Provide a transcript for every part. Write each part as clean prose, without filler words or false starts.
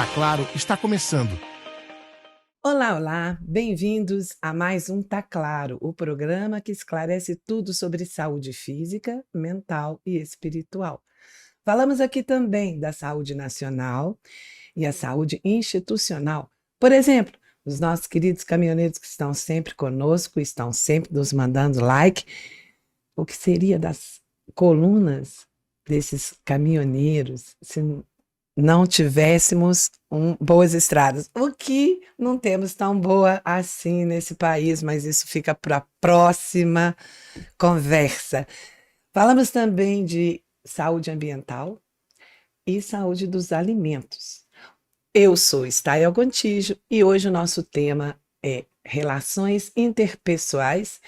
Tá Claro está começando. Olá, olá, bem-vindos a mais um Tá Claro, o programa que esclarece tudo sobre saúde física, mental e espiritual. Falamos aqui também da saúde nacional e a saúde institucional. Por exemplo, os nossos queridos caminhoneiros que estão sempre conosco, estão sempre nos mandando like. O que seria das colunas desses caminhoneiros se não tivéssemos boas estradas? O que não temos tão boa assim nesse país, mas isso fica para a próxima conversa. Falamos também de saúde ambiental e saúde dos alimentos. Eu sou Stael Gontijo e hoje o nosso tema é relações interpessoais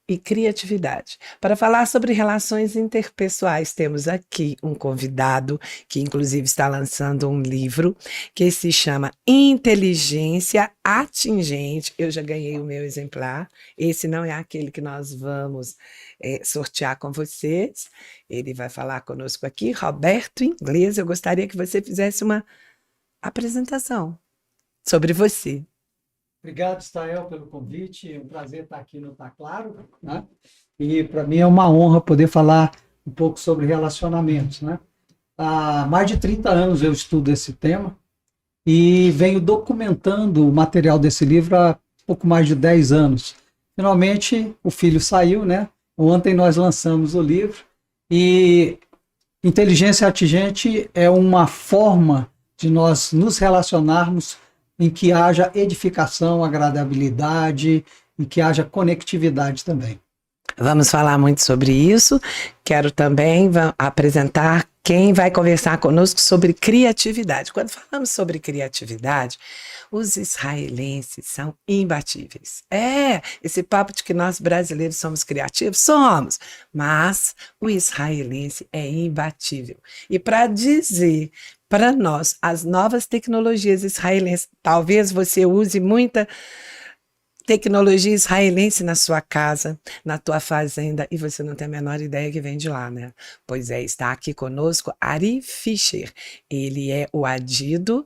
e criatividade. Para falar sobre relações interpessoais, temos aqui um convidado que, inclusive, está lançando um livro que se chama Inteligência Atingente. Eu já ganhei o meu exemplar. Esse não é aquele que nós vamos sortear com vocês. Ele vai falar conosco aqui, Roberto Inglês. Eu gostaria que você fizesse uma apresentação sobre você. Obrigado, Stael, pelo convite. É um prazer estar aqui no Tá Claro, né? E para mim é uma honra poder falar um pouco sobre relacionamentos, né? Há mais de 30 anos eu estudo esse tema e venho documentando o material desse livro há pouco mais de 10 anos. Finalmente, o filho saiu, né? Ontem nós lançamos o livro e inteligência atingente é uma forma de nós nos relacionarmos em que haja edificação, agradabilidade e que haja conectividade também. Vamos falar muito sobre isso. Quero também apresentar quem vai conversar conosco sobre criatividade. Quando falamos sobre criatividade, os israelenses são imbatíveis. Esse papo de que nós brasileiros somos criativos, somos, mas o israelense é imbatível. E para dizer para nós as novas tecnologias israelenses, talvez você use muita tecnologia israelense na sua casa, na tua fazenda, e você não tem a menor ideia que vem de lá, né? Pois é, está aqui conosco Ari Fischer. Ele é o adido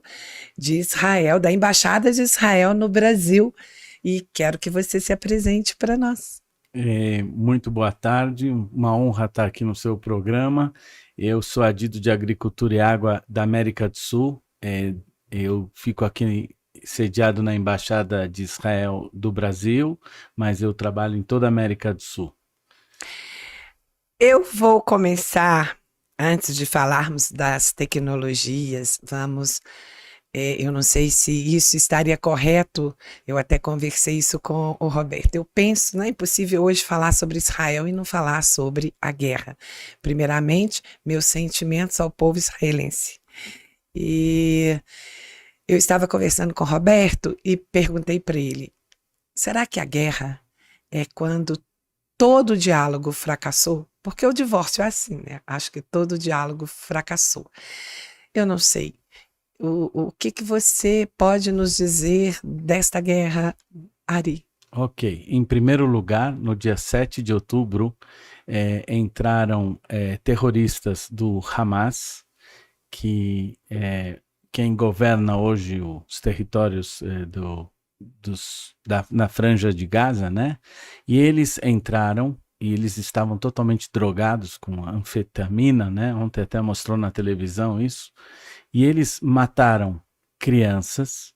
de Israel, da Embaixada de Israel no Brasil, e quero que você se apresente para nós. Muito boa tarde, uma honra estar aqui no seu programa. Eu sou adido de Agricultura e Água da América do Sul. Eu fico aqui sediado na Embaixada de Israel do Brasil, mas eu trabalho em toda a América do Sul. Eu vou começar, antes de falarmos das tecnologias, eu não sei se isso estaria correto, eu até conversei isso com o Roberto. Eu penso, não é impossível hoje falar sobre Israel e não falar sobre a guerra. Primeiramente, meus sentimentos ao povo israelense. E eu estava conversando com o Roberto e perguntei para ele, será que a guerra é quando todo diálogo fracassou? Porque o divórcio é assim, né? Acho que todo diálogo fracassou. Eu não sei. O que você pode nos dizer desta guerra, Ari? Ok. Em primeiro lugar, no dia 7 de outubro, entraram terroristas do Hamas, que quem governa hoje os territórios na Franja de Gaza, né? E eles entraram e eles estavam totalmente drogados com anfetamina, né? Ontem até mostrou na televisão isso. E eles mataram crianças,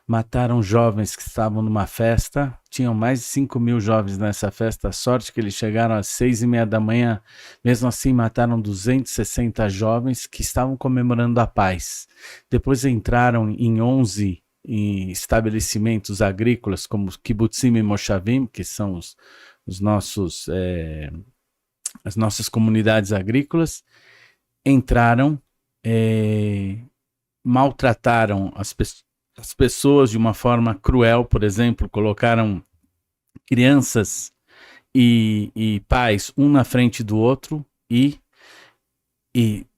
mataram jovens que estavam numa festa, tinham mais de 5.000 jovens nessa festa, a sorte que eles chegaram às 6:30 da manhã, mesmo assim mataram 260 jovens que estavam comemorando a paz. Depois entraram em 11 estabelecimentos agrícolas, como Kibbutzim e Moshavim, que são as nossas comunidades agrícolas, entraram, maltrataram as pessoas de uma forma cruel, por exemplo, colocaram crianças e pais um na frente do outro e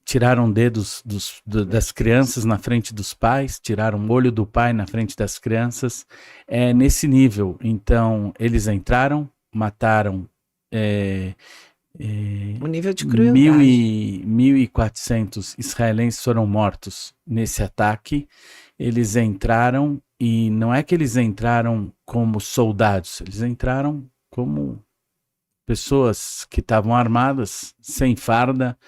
tiraram dedos das crianças na frente dos pais, tiraram o olho do pai na frente das crianças, nesse nível. Então, eles entraram, mataram O nível de Mil crueldade. e 1.400 israelenses foram mortos nesse ataque. Eles entraram, e não é que eles entraram como soldados, eles entraram como pessoas que estavam armadas, sem farda,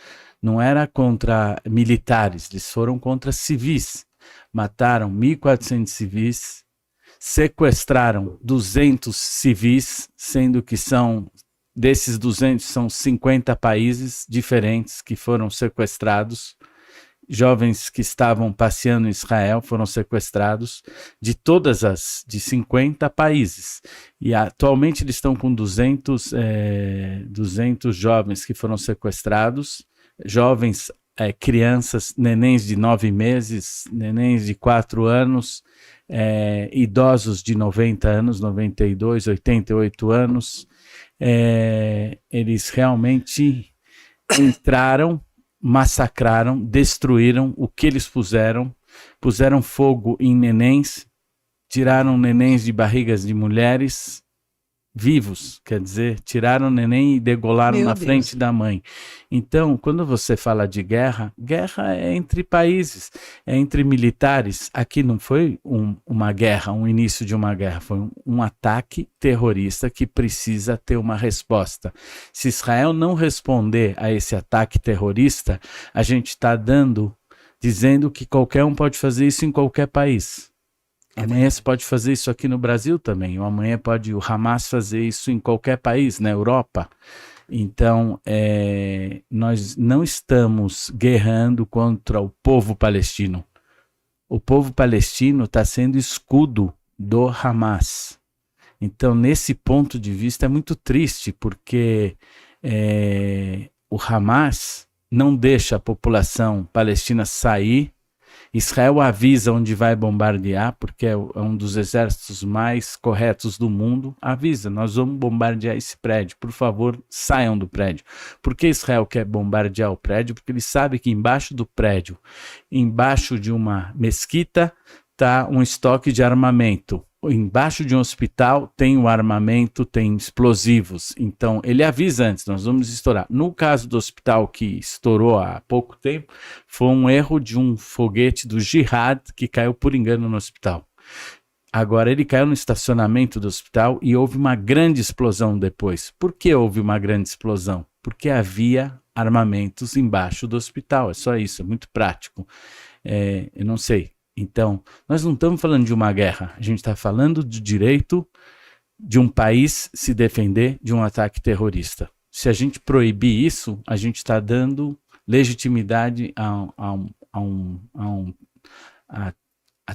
não era contra militares, eles foram contra civis. Mataram 1.400 civis, sequestraram 200 civis, sendo que desses 200 são 50 países diferentes que foram sequestrados. Jovens que estavam passeando em Israel foram sequestrados de 50 países. E atualmente eles estão com 200 jovens que foram sequestrados, jovens, crianças, nenéns de 9 meses, nenéns de 4 anos, idosos de 90 anos, 92, 88 anos. Eles realmente entraram, massacraram, destruíram o que eles puseram fogo em nenéns, tiraram nenéns de barrigas de mulheres vivos, quer dizer, tiraram o neném e degolaram Meu na Deus. frente da mãe. Então, quando você fala de guerra, guerra é entre países, é entre militares. Aqui não foi uma guerra, um início de uma guerra, foi um ataque terrorista que precisa ter uma resposta. Se Israel não responder a esse ataque terrorista, a gente está dizendo que qualquer um pode fazer isso em qualquer país. Amanhã você pode fazer isso aqui no Brasil também, ou amanhã pode o Hamas fazer isso em qualquer país, na Europa. Então, nós não estamos guerrando contra o povo palestino. O povo palestino está sendo escudo do Hamas. Então, nesse ponto de vista, é muito triste, porque o Hamas não deixa a população palestina sair. Israel avisa onde vai bombardear, porque é um dos exércitos mais corretos do mundo. Avisa, nós vamos bombardear esse prédio, por favor, saiam do prédio. Por que Israel quer bombardear o prédio? Porque ele sabe que embaixo do prédio, embaixo de uma mesquita, está um estoque de armamento. Embaixo de um hospital tem o armamento, tem explosivos. Então, ele avisa antes, nós vamos estourar. No caso do hospital que estourou há pouco tempo, foi um erro de um foguete do Jihad que caiu por engano no hospital. Agora, ele caiu no estacionamento do hospital e houve uma grande explosão depois. Por que houve uma grande explosão? Porque havia armamentos embaixo do hospital. É só isso, é muito prático. Eu não sei. Então, nós não estamos falando de uma guerra, a gente está falando do direito de um país se defender de um ataque terrorista. Se a gente proibir isso, a gente está dando legitimidade a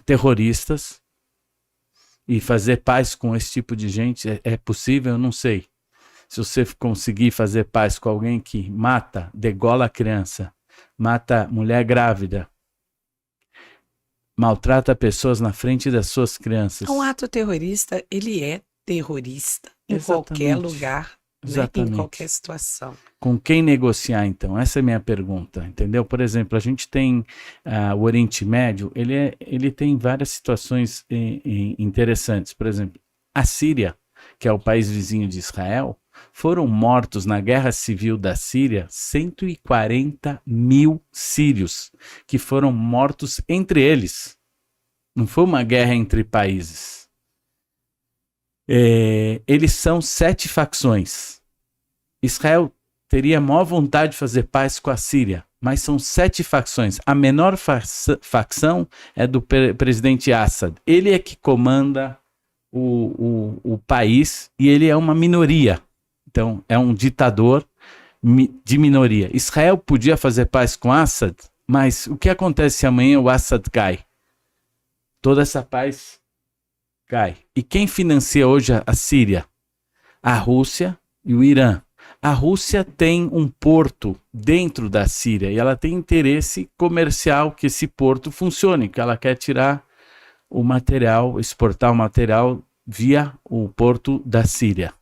terroristas, e fazer paz com esse tipo de gente é possível? Eu não sei. Se você conseguir fazer paz com alguém que mata, degola a criança, mata mulher grávida, maltrata pessoas na frente das suas crianças. Um ato terrorista, ele é terrorista em Exatamente. qualquer lugar, né? Exatamente. Em qualquer situação. Com quem negociar, então? Essa é a minha pergunta, entendeu? Por exemplo, a gente tem o Oriente Médio, ele tem várias situações interessantes. Por exemplo, a Síria, que é o país vizinho de Israel, foram mortos na guerra civil da Síria 140 mil sírios, que foram mortos entre eles. Não foi uma guerra entre países. Eles são 7 facções. Israel teria a maior vontade de fazer paz com a Síria, mas são 7 facções. A menor facção é do presidente Assad. Ele é que comanda o país e ele é uma minoria. Então, é um ditador de minoria. Israel podia fazer paz com Assad, mas o que acontece se amanhã o Assad cai? Toda essa paz cai. E quem financia hoje a Síria? A Rússia e o Irã. A Rússia tem um porto dentro da Síria e ela tem interesse comercial que esse porto funcione, que ela quer tirar o material, exportar o material via o porto da Síria.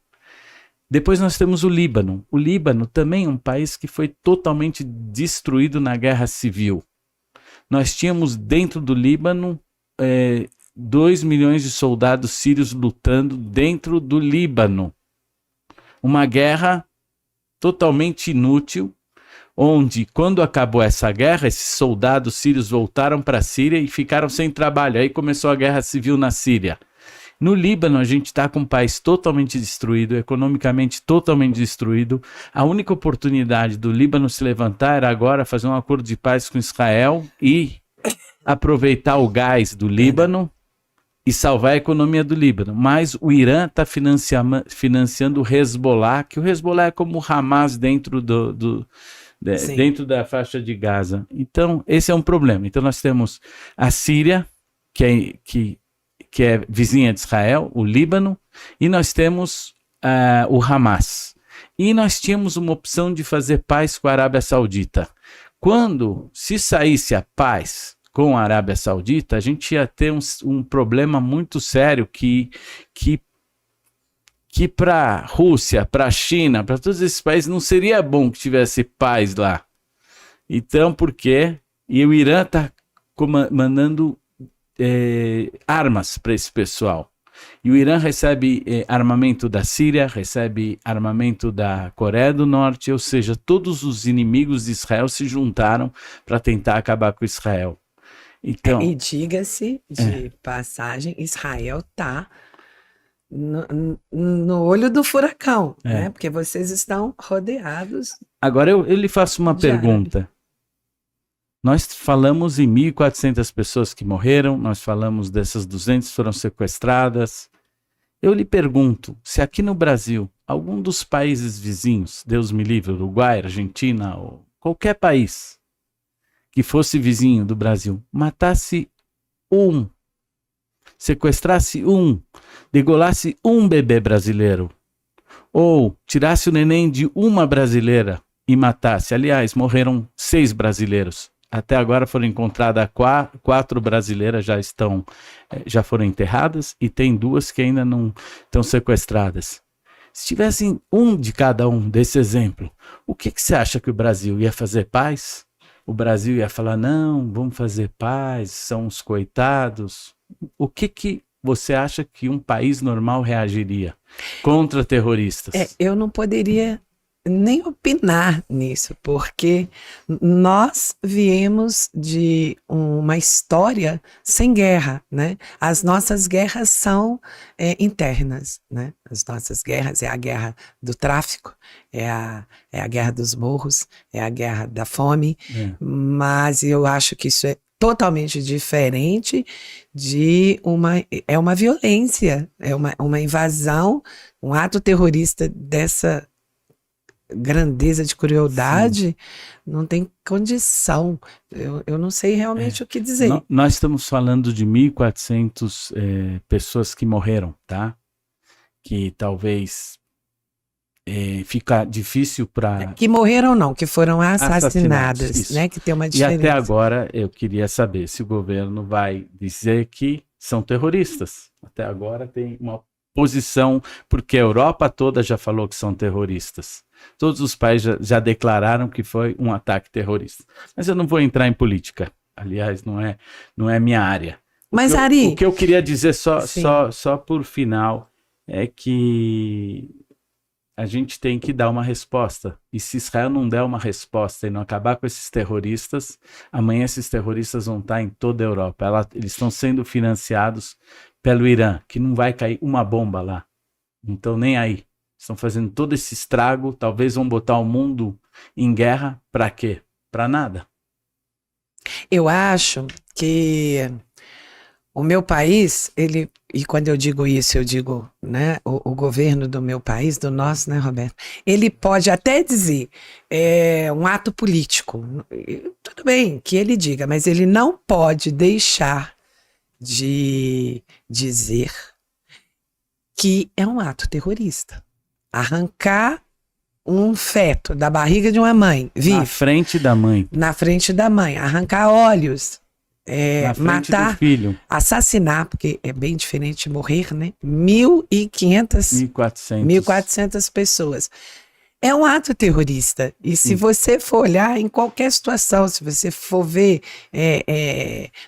Depois nós temos o Líbano. O Líbano também é um país que foi totalmente destruído na guerra civil. Nós tínhamos dentro do Líbano 2 milhões de soldados sírios lutando dentro do Líbano. Uma guerra totalmente inútil, onde, quando acabou essa guerra, esses soldados sírios voltaram para a Síria e ficaram sem trabalho. Aí começou a guerra civil na Síria. No Líbano, a gente está com um país totalmente destruído, economicamente totalmente destruído. A única oportunidade do Líbano se levantar era agora fazer um acordo de paz com Israel e aproveitar o gás do Líbano e salvar a economia do Líbano. Mas o Irã está financiando o Hezbollah, que o Hezbollah é como o Hamas dentro dentro da faixa de Gaza. Então, esse é um problema. Então, nós temos a Síria, que é vizinha de Israel, o Líbano, e nós temos o Hamas. E nós tínhamos uma opção de fazer paz com a Arábia Saudita. Se saísse a paz com a Arábia Saudita, a gente ia ter um problema muito sério que para a Rússia, para a China, para todos esses países, não seria bom que tivesse paz lá. Então, por quê? E o Irã está mandando armas para esse pessoal. E o Irã recebe armamento da Síria, recebe armamento da Coreia do Norte, ou seja, todos os inimigos de Israel se juntaram para tentar acabar com Israel. Então, E diga-se de passagem, Israel está no olho do furacão, né? Porque vocês estão rodeados. Agora eu lhe faço uma de pergunta. Nós falamos em 1.400 pessoas que morreram, nós falamos dessas 200 foram sequestradas. Eu lhe pergunto, se aqui no Brasil, algum dos países vizinhos, Deus me livre, Uruguai, Argentina, ou qualquer país que fosse vizinho do Brasil, matasse sequestrasse degolasse um bebê brasileiro, ou tirasse o neném de uma brasileira e matasse. Aliás, morreram 6 brasileiros. Até agora foram encontradas 4 brasileiras, já foram enterradas, e tem 2 que ainda não estão sequestradas. Se tivessem um de cada um desse exemplo, o que você acha que o Brasil ia fazer paz? O Brasil ia falar, não, vamos fazer paz, são os coitados. O que você acha que um país normal reagiria contra terroristas? Eu não poderia nem opinar nisso, porque nós viemos de uma história sem guerra, né? As nossas guerras são internas, né? As nossas guerras é a guerra do tráfico, é a guerra dos morros, é a guerra da fome, mas eu acho que isso é totalmente diferente de uma violência, é uma invasão, um ato terrorista dessa grandeza de crueldade. Sim. Não tem condição. Eu não sei realmente o que dizer. Nós estamos falando de 1.400 pessoas que morreram, tá? Que talvez fica difícil para... Que morreram não, que foram assassinadas, né? Que tem uma diferença. E até agora eu queria saber se o governo vai dizer que são terroristas. Até agora tem uma posição, porque a Europa toda já falou que são terroristas. Todos os países já declararam que foi um ataque terrorista. Mas eu não vou entrar em política. Aliás, não é minha área. Mas, Ari... O que eu queria dizer só por final é que a gente tem que dar uma resposta. E se Israel não der uma resposta e não acabar com esses terroristas, amanhã esses terroristas vão estar em toda a Europa. Eles estão sendo financiados pelo Irã, que não vai cair uma bomba lá. Então, nem aí. Estão fazendo todo esse estrago, talvez vão botar o mundo em guerra, para quê? Para nada. Eu acho que o meu país, e quando eu digo isso, eu digo, né, o governo do meu país, do nosso, né, Roberto, ele pode até dizer um ato político, tudo bem que ele diga, mas ele não pode deixar de dizer que é um ato terrorista. Arrancar um feto da barriga de uma mãe, vivo. Na frente da mãe. Na frente da mãe. Arrancar olhos. Matar, do filho. Assassinar, porque é bem diferente de morrer, né? 1.400 pessoas. É um ato terrorista. E se você for olhar em qualquer situação, se você for ver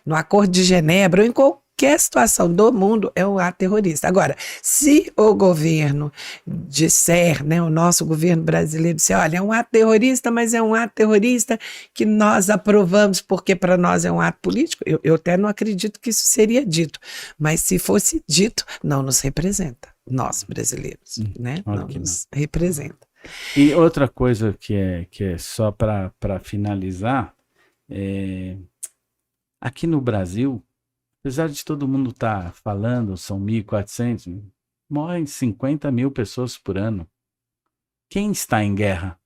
no Acordo de Genebra ou em qualquer situação do mundo é um ato terrorista. Agora, se o governo disser, né, o nosso governo brasileiro disser, olha, é um ato terrorista, mas é um ato terrorista que nós aprovamos porque para nós é um ato político, eu até não acredito que isso seria dito, mas se fosse dito, não nos representa, nós brasileiros, né? Claro Não que nos representa. E outra coisa que é só para finalizar, aqui no Brasil, apesar de todo mundo estar falando, são 1.400, morrem 50 mil pessoas por ano. Quem está em guerra?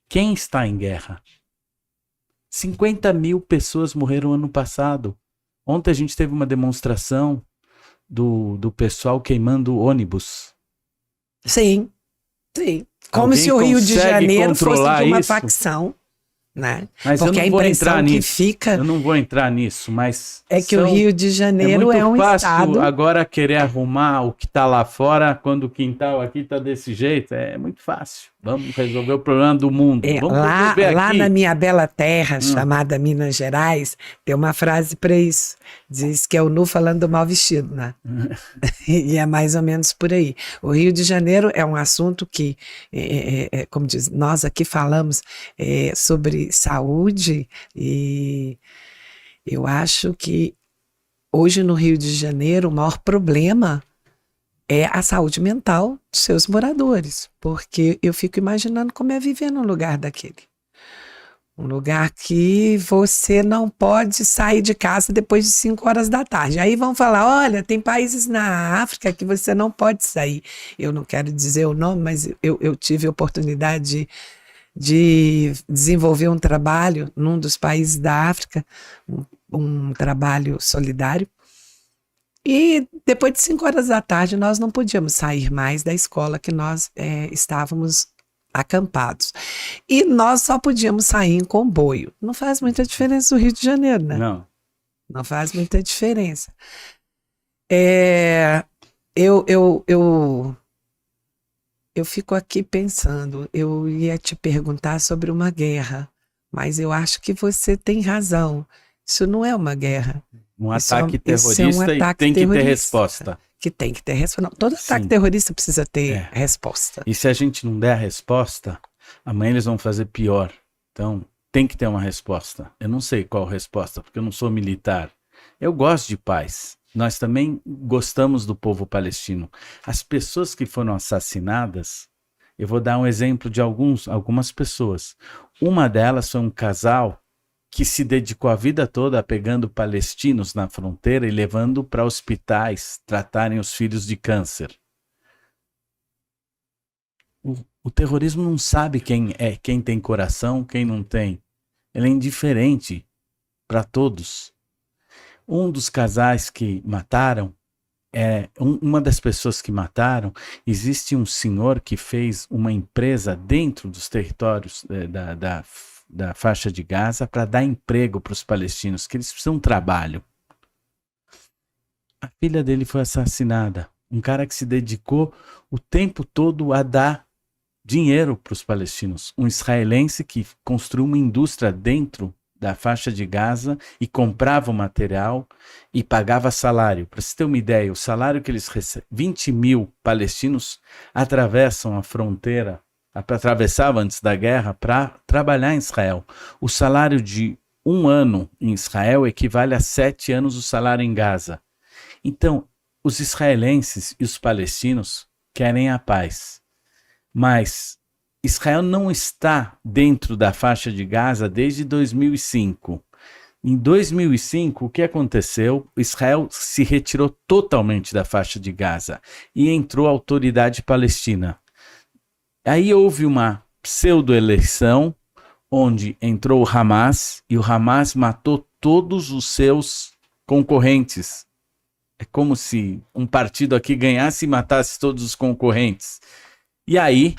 Quem está em guerra? 50 mil pessoas morreram ano passado. Ontem a gente teve uma demonstração do pessoal queimando ônibus. Sim, sim. Como Alguém se o Rio de consegue Janeiro fosse controlar de uma isso? facção, né? Mas Porque eu a não vou impressão entrar que nisso. fica Eu não vou entrar nisso, mas é que o Rio de Janeiro muito é um fácil estado. agora querer arrumar o que está lá fora quando o quintal aqui está desse jeito. É muito fácil. Vamos resolver o problema do mundo. Vamos resolver Lá aqui. na minha bela terra, chamada Minas Gerais, tem uma frase para isso. Diz que é o nu falando do mal vestido, né? E é mais ou menos por aí. O Rio de Janeiro é um assunto que, como diz, nós aqui falamos sobre saúde e eu acho que hoje no Rio de Janeiro o maior problema é a saúde mental dos seus moradores, porque eu fico imaginando como é viver num lugar daquele. Um lugar que você não pode sair de casa depois de 5 horas da tarde. Aí vão falar, olha, tem países na África que você não pode sair. Eu não quero dizer o nome, mas eu tive a oportunidade de desenvolver um trabalho num dos países da África, um trabalho solidário. E depois de 5 horas da tarde, nós não podíamos sair mais da escola que nós estávamos acampados. E nós só podíamos sair em comboio. Não faz muita diferença no Rio de Janeiro, né? Não. Não faz muita diferença. Eu fico aqui pensando, eu ia te perguntar sobre uma guerra, mas eu acho que você tem razão. Isso não é uma guerra. Um Isso ataque terrorista é um e ataque tem que ter terrorista. resposta. Que tem que ter resposta. Não, todo ataque Sim. terrorista precisa ter É. resposta. E se a gente não der a resposta, amanhã eles vão fazer pior. Então, tem que ter uma resposta. Eu não sei qual resposta, porque eu não sou militar. Eu gosto de paz. Nós também gostamos do povo palestino. As pessoas que foram assassinadas, eu vou dar um exemplo de algumas pessoas. Uma delas foi um casal que se dedicou a vida toda a pegando palestinos na fronteira e levando para hospitais tratarem os filhos de câncer. O terrorismo não sabe quem tem coração, quem não tem. Ele é indiferente para todos. Um dos casais que mataram, uma das pessoas que mataram, existe um senhor que fez uma empresa dentro dos territórios da faixa de Gaza para dar emprego para os palestinos, que eles precisam de um trabalho. A filha dele foi assassinada. Um cara que se dedicou o tempo todo a dar dinheiro para os palestinos. Um israelense que construiu uma indústria dentro da faixa de Gaza e comprava o material e pagava salário. Para você ter uma ideia, o salário que eles recebem, 20 mil palestinos atravessam a fronteira, atravessavam antes da guerra para trabalhar em Israel. O salário de 1 ano em Israel equivale a 7 anos o salário em Gaza. Então, os israelenses e os palestinos querem a paz. Mas Israel não está dentro da faixa de Gaza desde 2005. Em 2005, o que aconteceu? Israel se retirou totalmente da faixa de Gaza e entrou a autoridade palestina. Aí houve uma pseudo-eleição onde entrou o Hamas e o Hamas matou todos os seus concorrentes. É como se um partido aqui ganhasse e matasse todos os concorrentes. E aí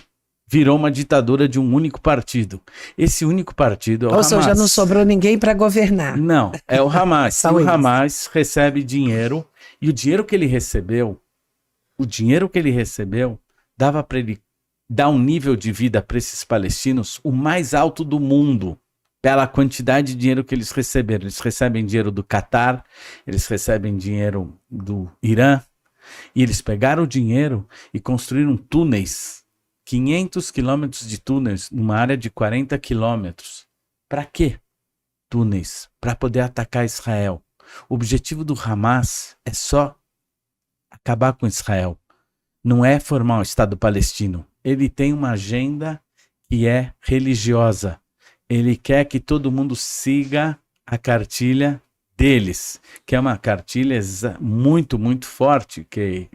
virou uma ditadura de um único partido. Esse único partido é o Hamas. Ou seja, não sobrou ninguém para governar. Não, é o Hamas. São o eles. Hamas recebe dinheiro e o dinheiro que ele recebeu dava para ele dar um nível de vida para esses palestinos o mais alto do mundo. pela quantidade de dinheiro que eles receberam. Eles recebem dinheiro do Catar, eles recebem dinheiro do Irã, e eles pegaram o dinheiro e construíram túneis, 500 quilômetros de túneis, numa área de 40 quilômetros. Para quê? Túneis, para poder atacar Israel. O objetivo do Hamas é só acabar com Israel. Não é formar o Estado palestino. Ele tem uma agenda que é religiosa. Ele quer que todo mundo siga a cartilha deles, que é uma cartilha muito, muito forte, que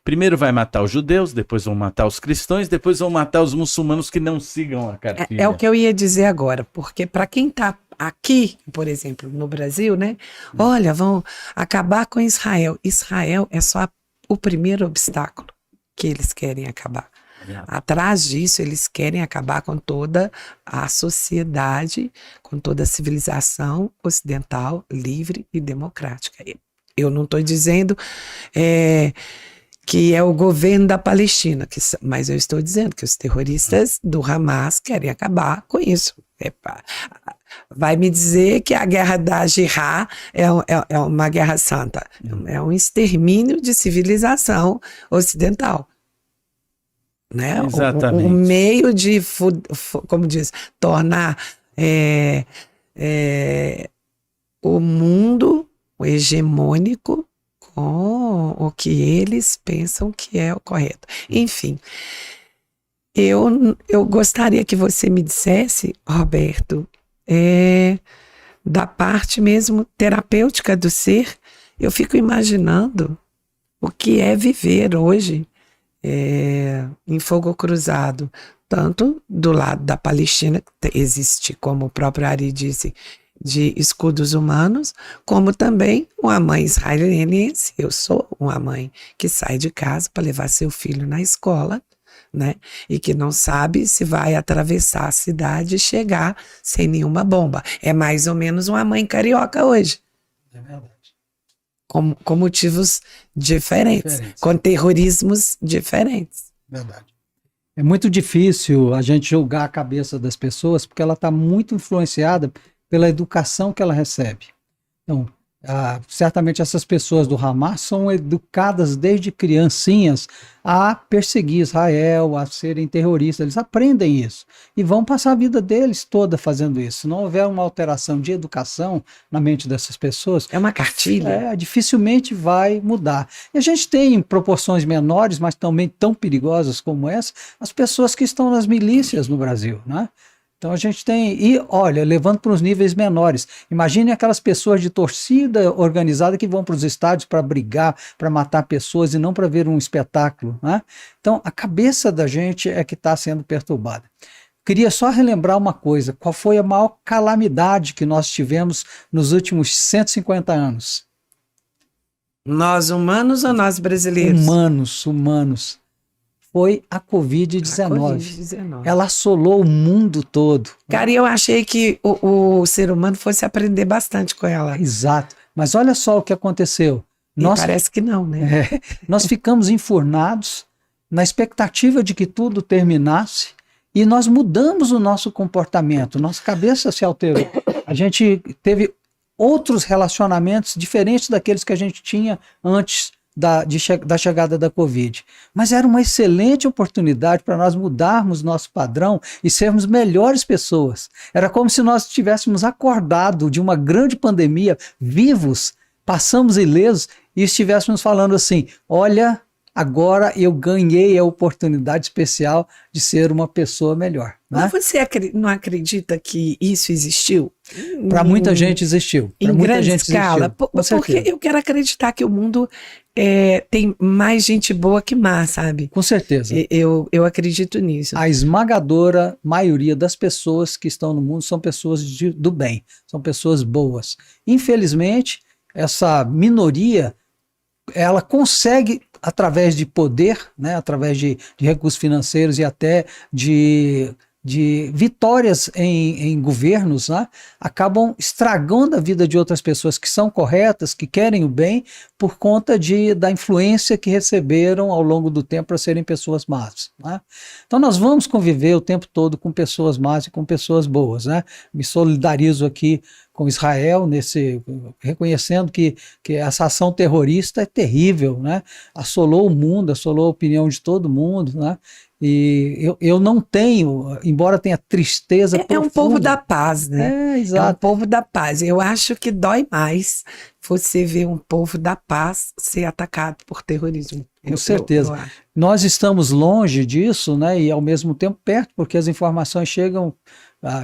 primeiro vai matar os judeus, depois vão matar os cristãos, depois vão matar os muçulmanos que não sigam a cartilha. É o que eu ia dizer agora, porque para quem está aqui, por exemplo, no Brasil, né? Olha, vão acabar com Israel. Israel é só o primeiro obstáculo que eles querem acabar. Atrás disso, eles querem acabar com toda a sociedade, com toda a civilização ocidental, livre e democrática. Eu não estou dizendo que é o governo da Palestina, mas eu estou dizendo que os terroristas do Hamas querem acabar com isso. Vai me dizer que a guerra da Jihad é uma guerra santa. É um extermínio de civilização ocidental. Né? Exatamente. O meio de, como diz, tornar o mundo hegemônico com o que eles pensam que é o correto. Enfim, eu gostaria que você me dissesse, Roberto, da parte mesmo terapêutica do ser, eu fico imaginando o que é viver hoje em fogo cruzado, tanto do lado da Palestina, que existe, como o próprio Ari disse, de escudos humanos, como também uma mãe israelense. Eu sou uma mãe que sai de casa para levar seu filho na escola, né? E que não sabe se vai atravessar a cidade e chegar sem nenhuma bomba. É mais ou menos uma mãe carioca hoje. É verdade. Com motivos diferentes, com terrorismos diferentes. Verdade. É muito difícil a gente julgar a cabeça das pessoas, porque ela está muito influenciada pela educação que ela recebe. Então, certamente essas pessoas do Hamas são educadas desde criancinhas a perseguir Israel, a serem terroristas. Eles aprendem isso e vão passar a vida deles toda fazendo isso. Se não houver uma alteração de educação na mente dessas pessoas, é uma cartilha. Dificilmente vai mudar. E a gente tem em proporções menores, mas também tão perigosas como essa, as pessoas que estão nas milícias no Brasil, né? Então a gente tem, e olha, levando para os níveis menores, imagine aquelas pessoas de torcida organizada que vão para os estádios para brigar, para matar pessoas e não para ver um espetáculo, né? Então a cabeça da gente é que está sendo perturbada. Queria só relembrar uma coisa, qual foi a maior calamidade que nós tivemos nos últimos 150 anos? Nós humanos ou nós brasileiros? Humanos. Foi a Covid-19. Covid-19. Ela assolou o mundo todo. Cara, eu achei que o ser humano fosse aprender bastante com ela. Exato. Mas olha só o que aconteceu. Parece que não, né? Nós ficamos enfurnados na expectativa de que tudo terminasse e nós mudamos o nosso comportamento. Nossa cabeça se alterou. A gente teve outros relacionamentos diferentes daqueles que a gente tinha antes da chegada da Covid. Mas era uma excelente oportunidade para nós mudarmos nosso padrão e sermos melhores pessoas. Era como se nós tivéssemos acordado de uma grande pandemia, vivos, passamos ilesos e estivéssemos falando assim, olha, agora eu ganhei a oportunidade especial de ser uma pessoa melhor. Né? Mas você não acredita que isso existiu? Para muita gente existiu. Em grande escala? Porque eu quero acreditar que o mundo tem mais gente boa que má, sabe? Com certeza. Eu acredito nisso. A esmagadora maioria das pessoas que estão no mundo são pessoas do bem, são pessoas boas. Infelizmente, essa minoria, ela consegue, através de poder, né, através de recursos financeiros e até de de vitórias em governos, né, acabam estragando a vida de outras pessoas que são corretas, que querem o bem, por conta da influência que receberam ao longo do tempo para serem pessoas más. Né? Então nós vamos conviver o tempo todo com pessoas más e com pessoas boas. Né? Me solidarizo aqui com Israel, reconhecendo que essa ação terrorista é terrível, né? Assolou o mundo, assolou a opinião de todo mundo, né? E eu não tenho, embora tenha tristeza profunda. É um povo da paz, né? Exato. É um povo da paz. Eu acho que dói mais você ver um povo da paz ser atacado por terrorismo. Com certeza. Nós estamos longe disso, né? E ao mesmo tempo perto, porque as informações chegam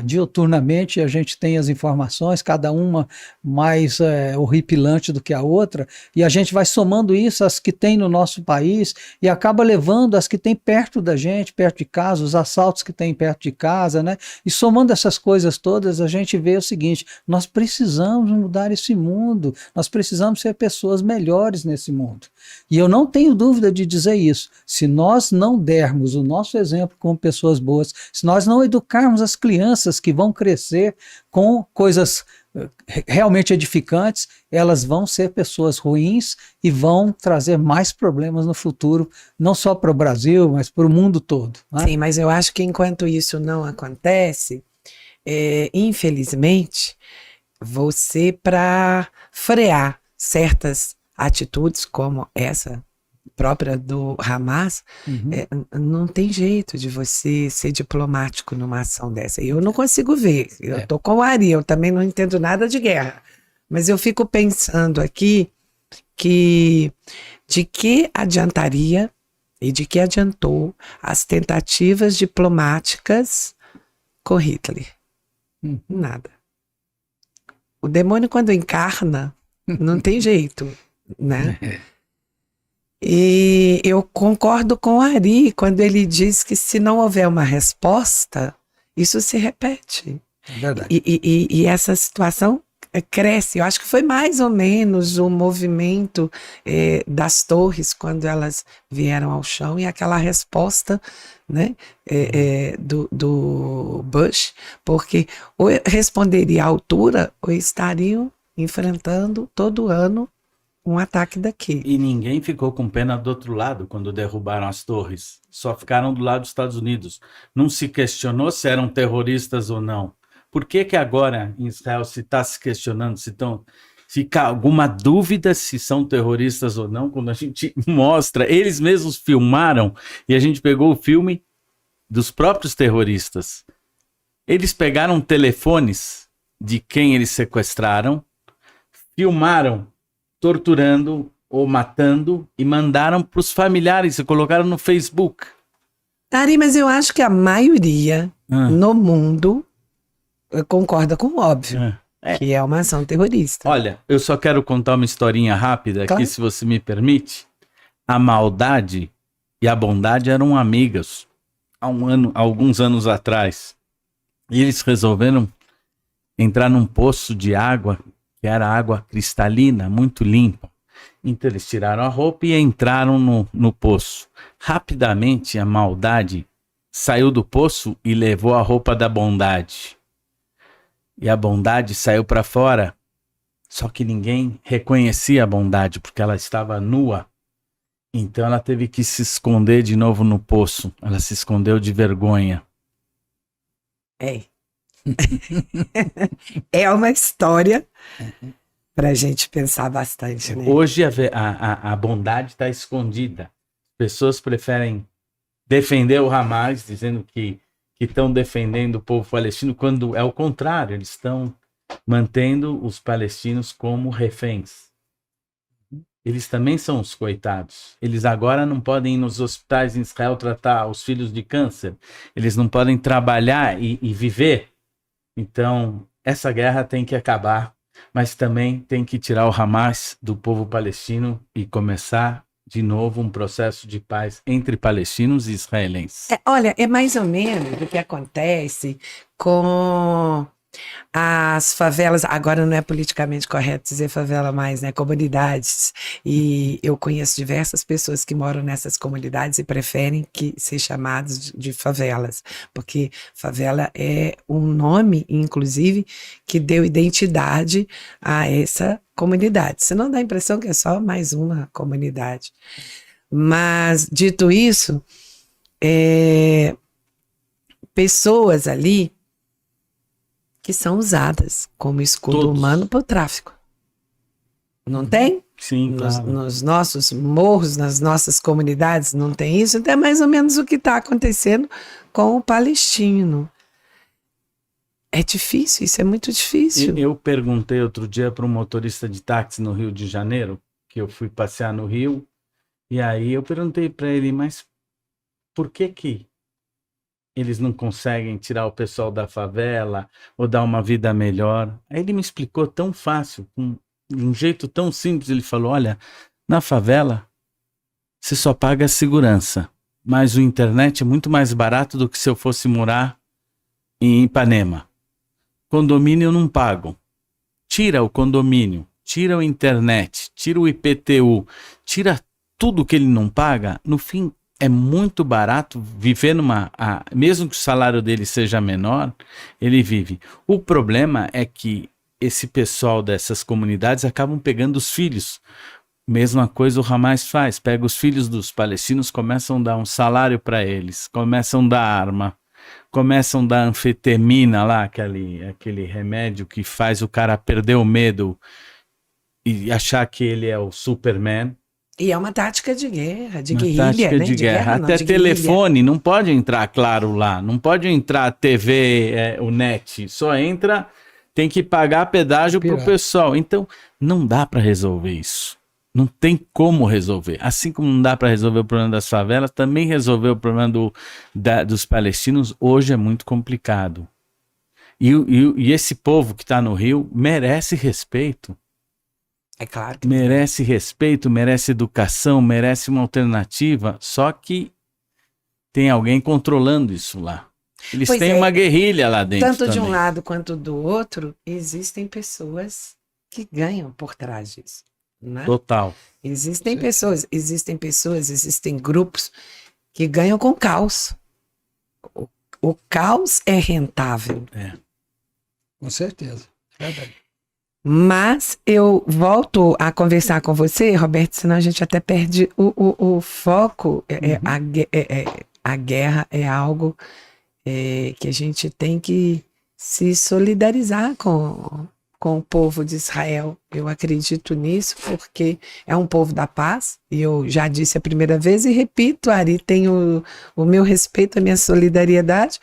diuturnamente, a gente tem as informações, cada uma mais horripilante do que a outra, e a gente vai somando isso às que tem no nosso país e acaba levando as que tem perto da gente, perto de casa, os assaltos que tem perto de casa, né? E somando essas coisas todas, a gente vê o seguinte: nós precisamos mudar esse mundo, nós precisamos ser pessoas melhores nesse mundo. E eu não tenho dúvida de dizer isso. Se nós não dermos o nosso exemplo como pessoas boas, se nós não educarmos as crianças que vão crescer com coisas realmente edificantes, elas vão ser pessoas ruins e vão trazer mais problemas no futuro, não só para o Brasil, mas para o mundo todo. Né? Sim, mas eu acho que enquanto isso não acontece, infelizmente, você, para frear certas atitudes como essa própria do Hamas, não tem jeito de você ser diplomático numa ação dessa. Eu não consigo ver. Eu estou com o Ari, eu também não entendo nada de guerra. Mas eu fico pensando aqui de que adiantaria e de que adiantou as tentativas diplomáticas com Hitler. Nada. O demônio, quando encarna, não tem jeito, né? E eu concordo com o Ari quando ele diz que se não houver uma resposta, isso se repete. É verdade. E essa situação cresce. Eu acho que foi mais ou menos o movimento das torres quando elas vieram ao chão e aquela resposta, né, do Bush, porque ou responderia à altura ou estariam enfrentando todo ano um ataque daqui. E ninguém ficou com pena do outro lado quando derrubaram as torres. Só ficaram do lado dos Estados Unidos. Não se questionou se eram terroristas ou não. Por que agora em Israel se está se questionando, fica alguma dúvida se são terroristas ou não, quando a gente mostra, eles mesmos filmaram, e a gente pegou o filme dos próprios terroristas. Eles pegaram telefones de quem eles sequestraram, filmaram torturando ou matando e mandaram para os familiares e colocaram no Facebook. Ari, mas eu acho que a maioria no mundo concorda com o óbvio, que é uma ação terrorista. Olha, eu só quero contar uma historinha rápida aqui, se você me permite. A maldade e a bondade eram amigas há alguns anos atrás. E eles resolveram entrar num poço de água, que era água cristalina, muito limpa. Então eles tiraram a roupa e entraram no poço. Rapidamente a maldade saiu do poço e levou a roupa da bondade. E a bondade saiu para fora, só que ninguém reconhecia a bondade, porque ela estava nua. Então ela teve que se esconder de novo no poço. Ela se escondeu de vergonha. É uma história para a gente pensar bastante, né? Hoje a bondade está escondida. Pessoas preferem defender o Hamas, dizendo que estão defendendo o povo palestino, quando é o contrário, eles estão mantendo os palestinos como reféns. Eles também são os coitados. Eles agora não podem ir nos hospitais em Israel tratar os filhos de câncer. Eles não podem trabalhar e viver. Então, essa guerra tem que acabar, mas também tem que tirar o Hamas do povo palestino e começar de novo um processo de paz entre palestinos e israelenses. Olha, é mais ou menos o que acontece com As favelas, agora não é politicamente correto dizer favela mais, né? Comunidades. E eu conheço diversas pessoas que moram nessas comunidades e preferem que ser chamados de favelas, porque favela é um nome, inclusive, que deu identidade a essa comunidade. Senão dá a impressão que é só mais uma comunidade. Mas, dito isso, pessoas ali que são usadas como escudo Todos. humano para o tráfico. Não tem? Sim, claro. Nos nossos morros, nas nossas comunidades, não tem isso? Então é mais ou menos o que está acontecendo com o palestino. É difícil, isso é muito difícil. Eu perguntei outro dia para um motorista de táxi no Rio de Janeiro, que eu fui passear no Rio, e aí eu perguntei para ele, mas por que eles não conseguem tirar o pessoal da favela ou dar uma vida melhor? Aí ele me explicou tão fácil, de um jeito tão simples. Ele falou, olha, na favela você só paga a segurança, mas o internet é muito mais barato do que se eu fosse morar em Ipanema. Condomínio eu não pago. Tira o condomínio, tira a internet, tira o IPTU, tira tudo que ele não paga, no fim é muito barato viver mesmo que o salário dele seja menor, ele vive. O problema é que esse pessoal dessas comunidades acabam pegando os filhos. Mesma coisa o Hamas faz, pega os filhos dos palestinos, começam a dar um salário para eles, começam a dar arma, começam a dar anfetamina lá, aquele remédio que faz o cara perder o medo e achar que ele é o Superman. E é uma tática de guerra, de Uma guerrilha, tática né? de guerra. Não, Até de telefone, não pode entrar claro lá, não pode entrar TV, o net, só entra, tem que pagar pedágio pro Pirata. pessoal. Então, não dá para resolver isso. Não tem como resolver. Assim como não dá para resolver o problema das favelas, também resolver o problema dos palestinos hoje é muito complicado. E esse povo que está no Rio merece respeito. É claro que Merece respeito, merece educação, merece uma alternativa, só que tem alguém controlando isso lá. Eles Pois têm é, uma guerrilha lá dentro tanto de um também. lado quanto do outro, existem pessoas que ganham por trás disso, né? Total. Existem pessoas, existem grupos que ganham com caos. O caos é rentável. Com certeza. Verdade. Mas eu volto a conversar com você, Roberto, senão a gente até perde o foco. A guerra é algo que a gente tem que se solidarizar com o povo de Israel. Eu acredito nisso porque é um povo da paz, e eu já disse a primeira vez e repito, Ari, tenho o meu respeito, a minha solidariedade.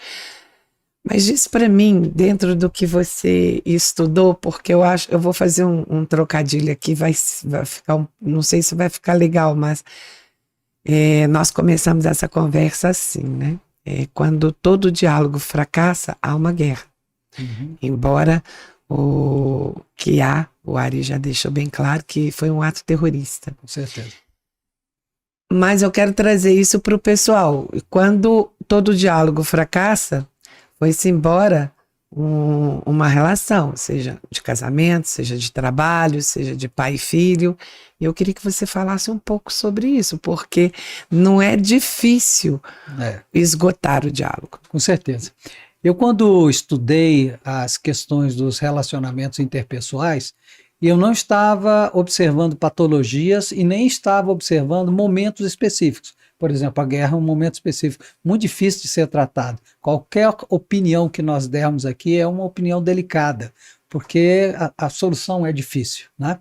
Mas diz para mim, dentro do que você estudou, porque eu vou fazer um trocadilho aqui, vai ficar, não sei se vai ficar legal, mas nós começamos essa conversa assim, né? Quando todo diálogo fracassa, há uma guerra. Embora o Ari já deixou bem claro que foi um ato terrorista. Com certeza. Mas eu quero trazer isso para o pessoal. Quando todo diálogo fracassa, foi-se embora uma relação, seja de casamento, seja de trabalho, seja de pai e filho. E eu queria que você falasse um pouco sobre isso, porque não é difícil esgotar o diálogo. Com certeza. Eu, quando estudei as questões dos relacionamentos interpessoais, eu não estava observando patologias e nem estava observando momentos específicos. Por exemplo, a guerra é um momento específico, muito difícil de ser tratado. Qualquer opinião que nós dermos aqui é uma opinião delicada, porque a solução é difícil, né?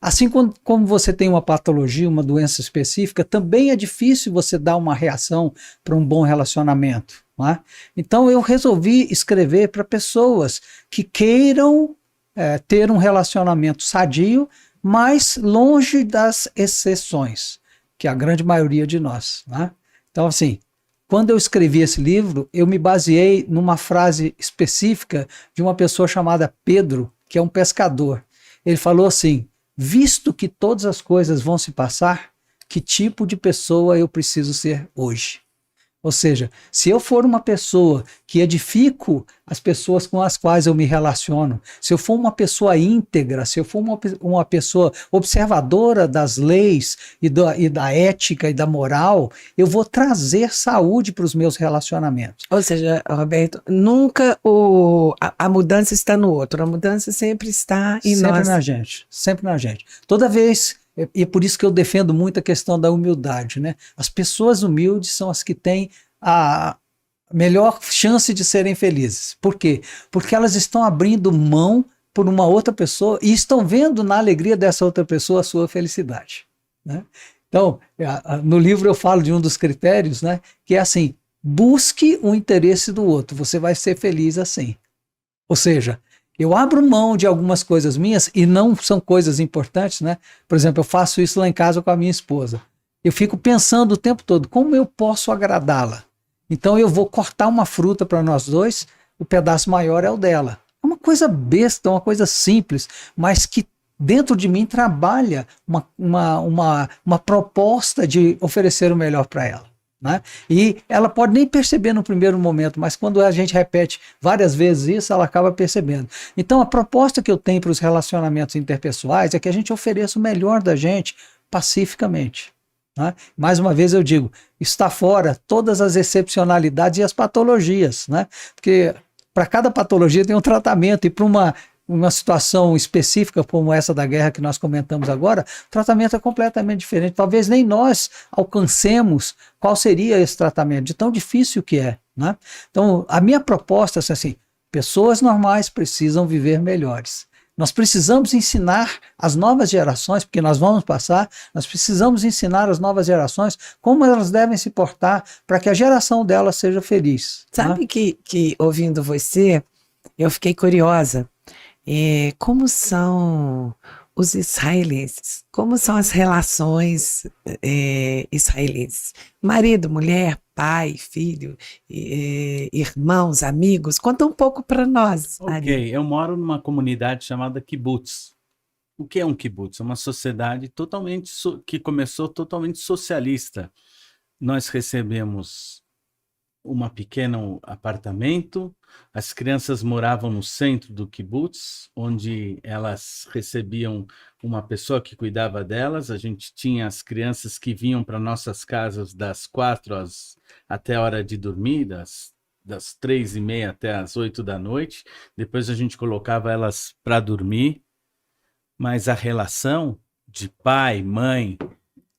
Assim como você tem uma patologia, uma doença específica, também é difícil você dar uma reação para um bom relacionamento, né? Então eu resolvi escrever para pessoas que queiram ter um relacionamento sadio, mas longe das exceções, que é a grande maioria de nós, né? Então, assim, quando eu escrevi esse livro, eu me baseei numa frase específica de uma pessoa chamada Pedro, que é um pescador. Ele falou assim: visto que todas as coisas vão se passar, que tipo de pessoa eu preciso ser hoje? Ou seja, se eu for uma pessoa que edifico as pessoas com as quais eu me relaciono, se eu for uma pessoa íntegra, se eu for uma pessoa observadora das leis e da ética e da moral, eu vou trazer saúde para os meus relacionamentos. Ou seja, Roberto, nunca a mudança está no outro, a mudança sempre está em Sempre nós. na gente, sempre na gente. Toda vez, e é por isso que eu defendo muito a questão da humildade, né? As pessoas humildes são as que têm a melhor chance de serem felizes. Por quê? Porque elas estão abrindo mão por uma outra pessoa e estão vendo na alegria dessa outra pessoa a sua felicidade, né? Então, no livro eu falo de um dos critérios, né? Que é assim, busque o interesse do outro, você vai ser feliz assim. Ou seja, eu abro mão de algumas coisas minhas e não são coisas importantes, né? Por exemplo, eu faço isso lá em casa com a minha esposa. Eu fico pensando o tempo todo, como eu posso agradá-la? Então eu vou cortar uma fruta para nós dois, o pedaço maior é o dela. É uma coisa besta, uma coisa simples, mas que dentro de mim trabalha uma proposta de oferecer o melhor para ela, né? E ela pode nem perceber no primeiro momento, mas quando a gente repete várias vezes isso, ela acaba percebendo. Então a proposta que eu tenho para os relacionamentos interpessoais é que a gente ofereça o melhor da gente pacificamente, né? Mais uma vez eu digo, está fora todas as excepcionalidades e as patologias, né? Porque para cada patologia tem um tratamento, e para uma situação específica como essa da guerra que nós comentamos agora, o tratamento é completamente diferente. Talvez nem nós alcancemos qual seria esse tratamento, de tão difícil que é, né? Então, a minha proposta é assim, pessoas normais precisam viver melhores. Nós precisamos ensinar as novas gerações, porque nós vamos passar, nós precisamos ensinar as novas gerações como elas devem se portar para que a geração delas seja feliz. Sabe, né? que ouvindo você, eu fiquei curiosa. Como são os israelenses? Como são as relações israelenses? Marido, mulher, pai, filho, irmãos, amigos? Conta um pouco para nós, Ari. Ok, eu moro numa comunidade chamada kibbutz. O que é um kibbutz? É uma sociedade totalmente que começou totalmente socialista. Nós recebemos um pequeno apartamento, as crianças moravam no centro do kibbutz, onde elas recebiam uma pessoa que cuidava delas. A gente tinha as crianças que vinham para nossas casas das 4 até a hora de dormir, das 3:30 até as 8 da noite. Depois a gente colocava elas para dormir, mas a relação de pai, mãe,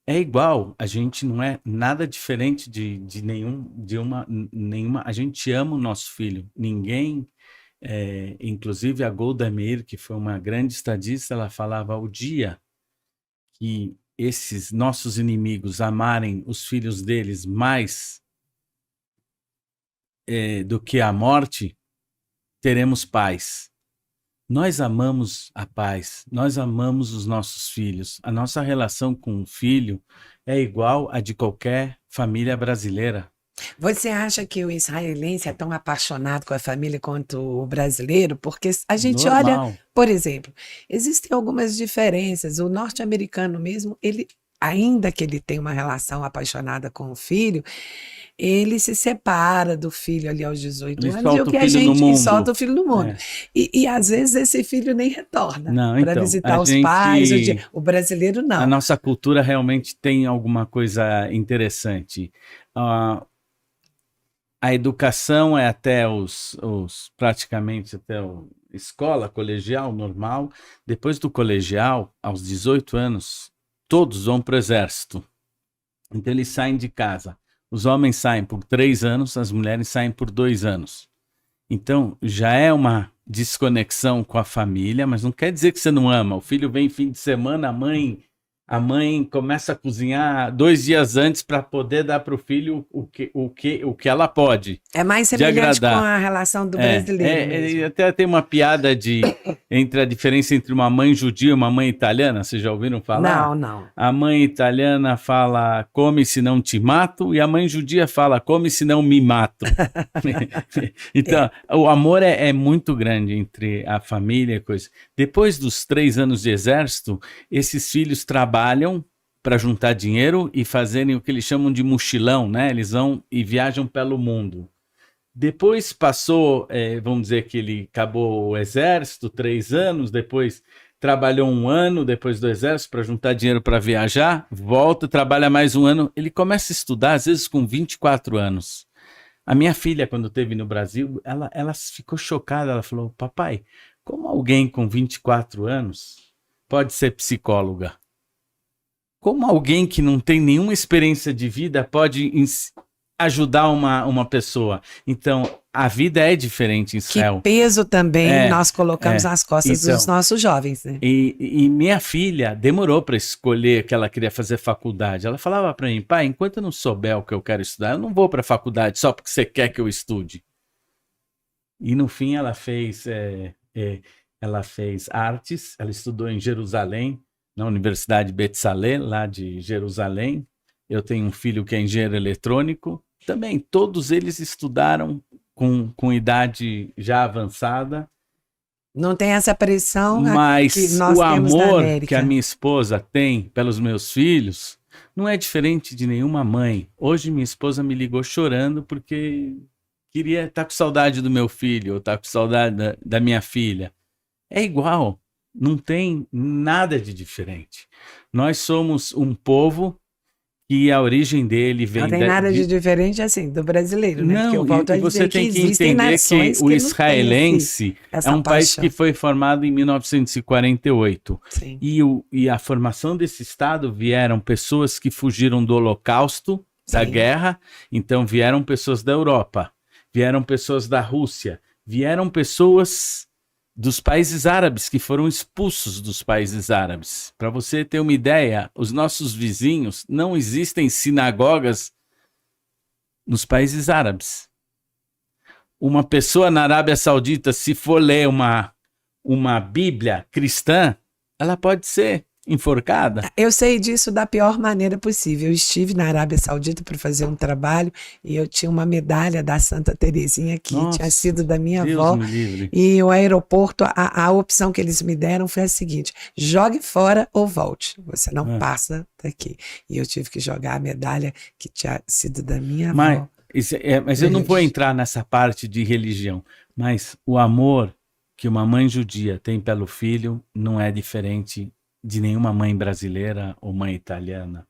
é igual. A gente não é nada diferente de nenhuma. A gente ama o nosso filho. Ninguém, inclusive a Golda Meir, que foi uma grande estadista, ela falava: o dia que esses nossos inimigos amarem os filhos deles mais do que a morte, teremos paz. Nós amamos a paz, nós amamos os nossos filhos. A nossa relação com o filho é igual a de qualquer família brasileira. Você acha que o israelense é tão apaixonado com a família quanto o brasileiro? Porque a gente olha, Normal. por exemplo, existem algumas diferenças. O norte-americano mesmo, ele, ainda que ele tenha uma relação apaixonada com o filho, ele se separa do filho ali aos 18 Ele anos, e solta o o que a filho no gente mundo. solta o filho no mundo. É. E às vezes esse filho nem retorna Não, para então, visitar a os pais. gente, O brasileiro a não. nossa cultura realmente tem alguma coisa interessante. A educação é até praticamente até a escola, colegial, normal. Depois do colegial, aos 18 anos, todos vão para o exército. Então eles saem de casa. Os homens saem por 3 anos, as mulheres saem por 2 anos. Então já é uma desconexão com a família, mas não quer dizer que você não ama. O filho vem fim de semana, a mãe começa a cozinhar 2 dias antes para poder dar para o filho o que ela pode. É mais De semelhante com agradar. a relação do brasileiro mesmo. Até tem uma piada entre a diferença entre uma mãe judia e uma mãe italiana. Vocês já ouviram falar? Não. A mãe italiana fala: come se não te mato, e a mãe judia fala: come se não me mato. Então, o amor é muito grande entre a família e coisa. Depois dos 3 anos de exército, esses filhos trabalham para juntar dinheiro e fazerem o que eles chamam de mochilão, né? Eles vão e viajam pelo mundo. Depois passou, vamos dizer que ele acabou o exército, 3 anos, depois trabalhou 1 ano depois do exército para juntar dinheiro para viajar, volta, trabalha mais 1 ano, ele começa a estudar, às vezes com 24 anos. A minha filha, quando esteve no Brasil, ela ficou chocada, ela falou, papai, como alguém com 24 anos pode ser psicóloga? Como alguém que não tem nenhuma experiência de vida pode ajudar uma pessoa? Então, a vida é diferente em Israel. Que peso também nós colocamos nas costas então, dos nossos jovens, né? E minha filha demorou para escolher que ela queria fazer faculdade. Ela falava para mim, pai, enquanto eu não souber o que eu quero estudar, eu não vou para a faculdade só porque você quer que eu estude. E no fim ela fez artes, ela estudou em Jerusalém, na Universidade Betzalel, lá de Jerusalém. Eu tenho um filho que é engenheiro eletrônico. Também todos eles estudaram com idade já avançada. Não tem essa pressão mas que nós o temos na amor América. que a minha esposa tem pelos meus filhos não é diferente de nenhuma mãe. Hoje minha esposa me ligou chorando porque queria estar com saudade do meu filho, ou estar com saudade da minha filha. É igual, não tem nada de diferente. Nós somos um povo que a origem dele vem... Não tem nada de diferente assim, do brasileiro, né? Não, porque eu volto a você dizer tem que existem entender nações que o não têm israelense essa é um país paixão. que foi formado em 1948. Sim. E a formação desse Estado vieram pessoas que fugiram do Holocausto, da Sim. guerra, então vieram pessoas da Europa, vieram pessoas da Rússia, vieram pessoas dos países árabes que foram expulsos dos países árabes. Para você ter uma ideia, os nossos vizinhos, não existem sinagogas nos países árabes. Uma pessoa na Arábia Saudita, se for ler uma Bíblia cristã, ela pode ser enforcada. Eu sei disso da pior maneira possível. Eu estive na Arábia Saudita para fazer um trabalho e eu tinha uma medalha da Santa Terezinha que Nossa, tinha sido da minha Deus avó. me livre. E o aeroporto, a opção que eles me deram foi a seguinte: jogue fora ou volte. Você não passa daqui. E eu tive que jogar a medalha que tinha sido da minha avó. Mas eu não vou entrar nessa parte de religião. Mas o amor que uma mãe judia tem pelo filho não é diferente de nenhuma mãe brasileira ou mãe italiana.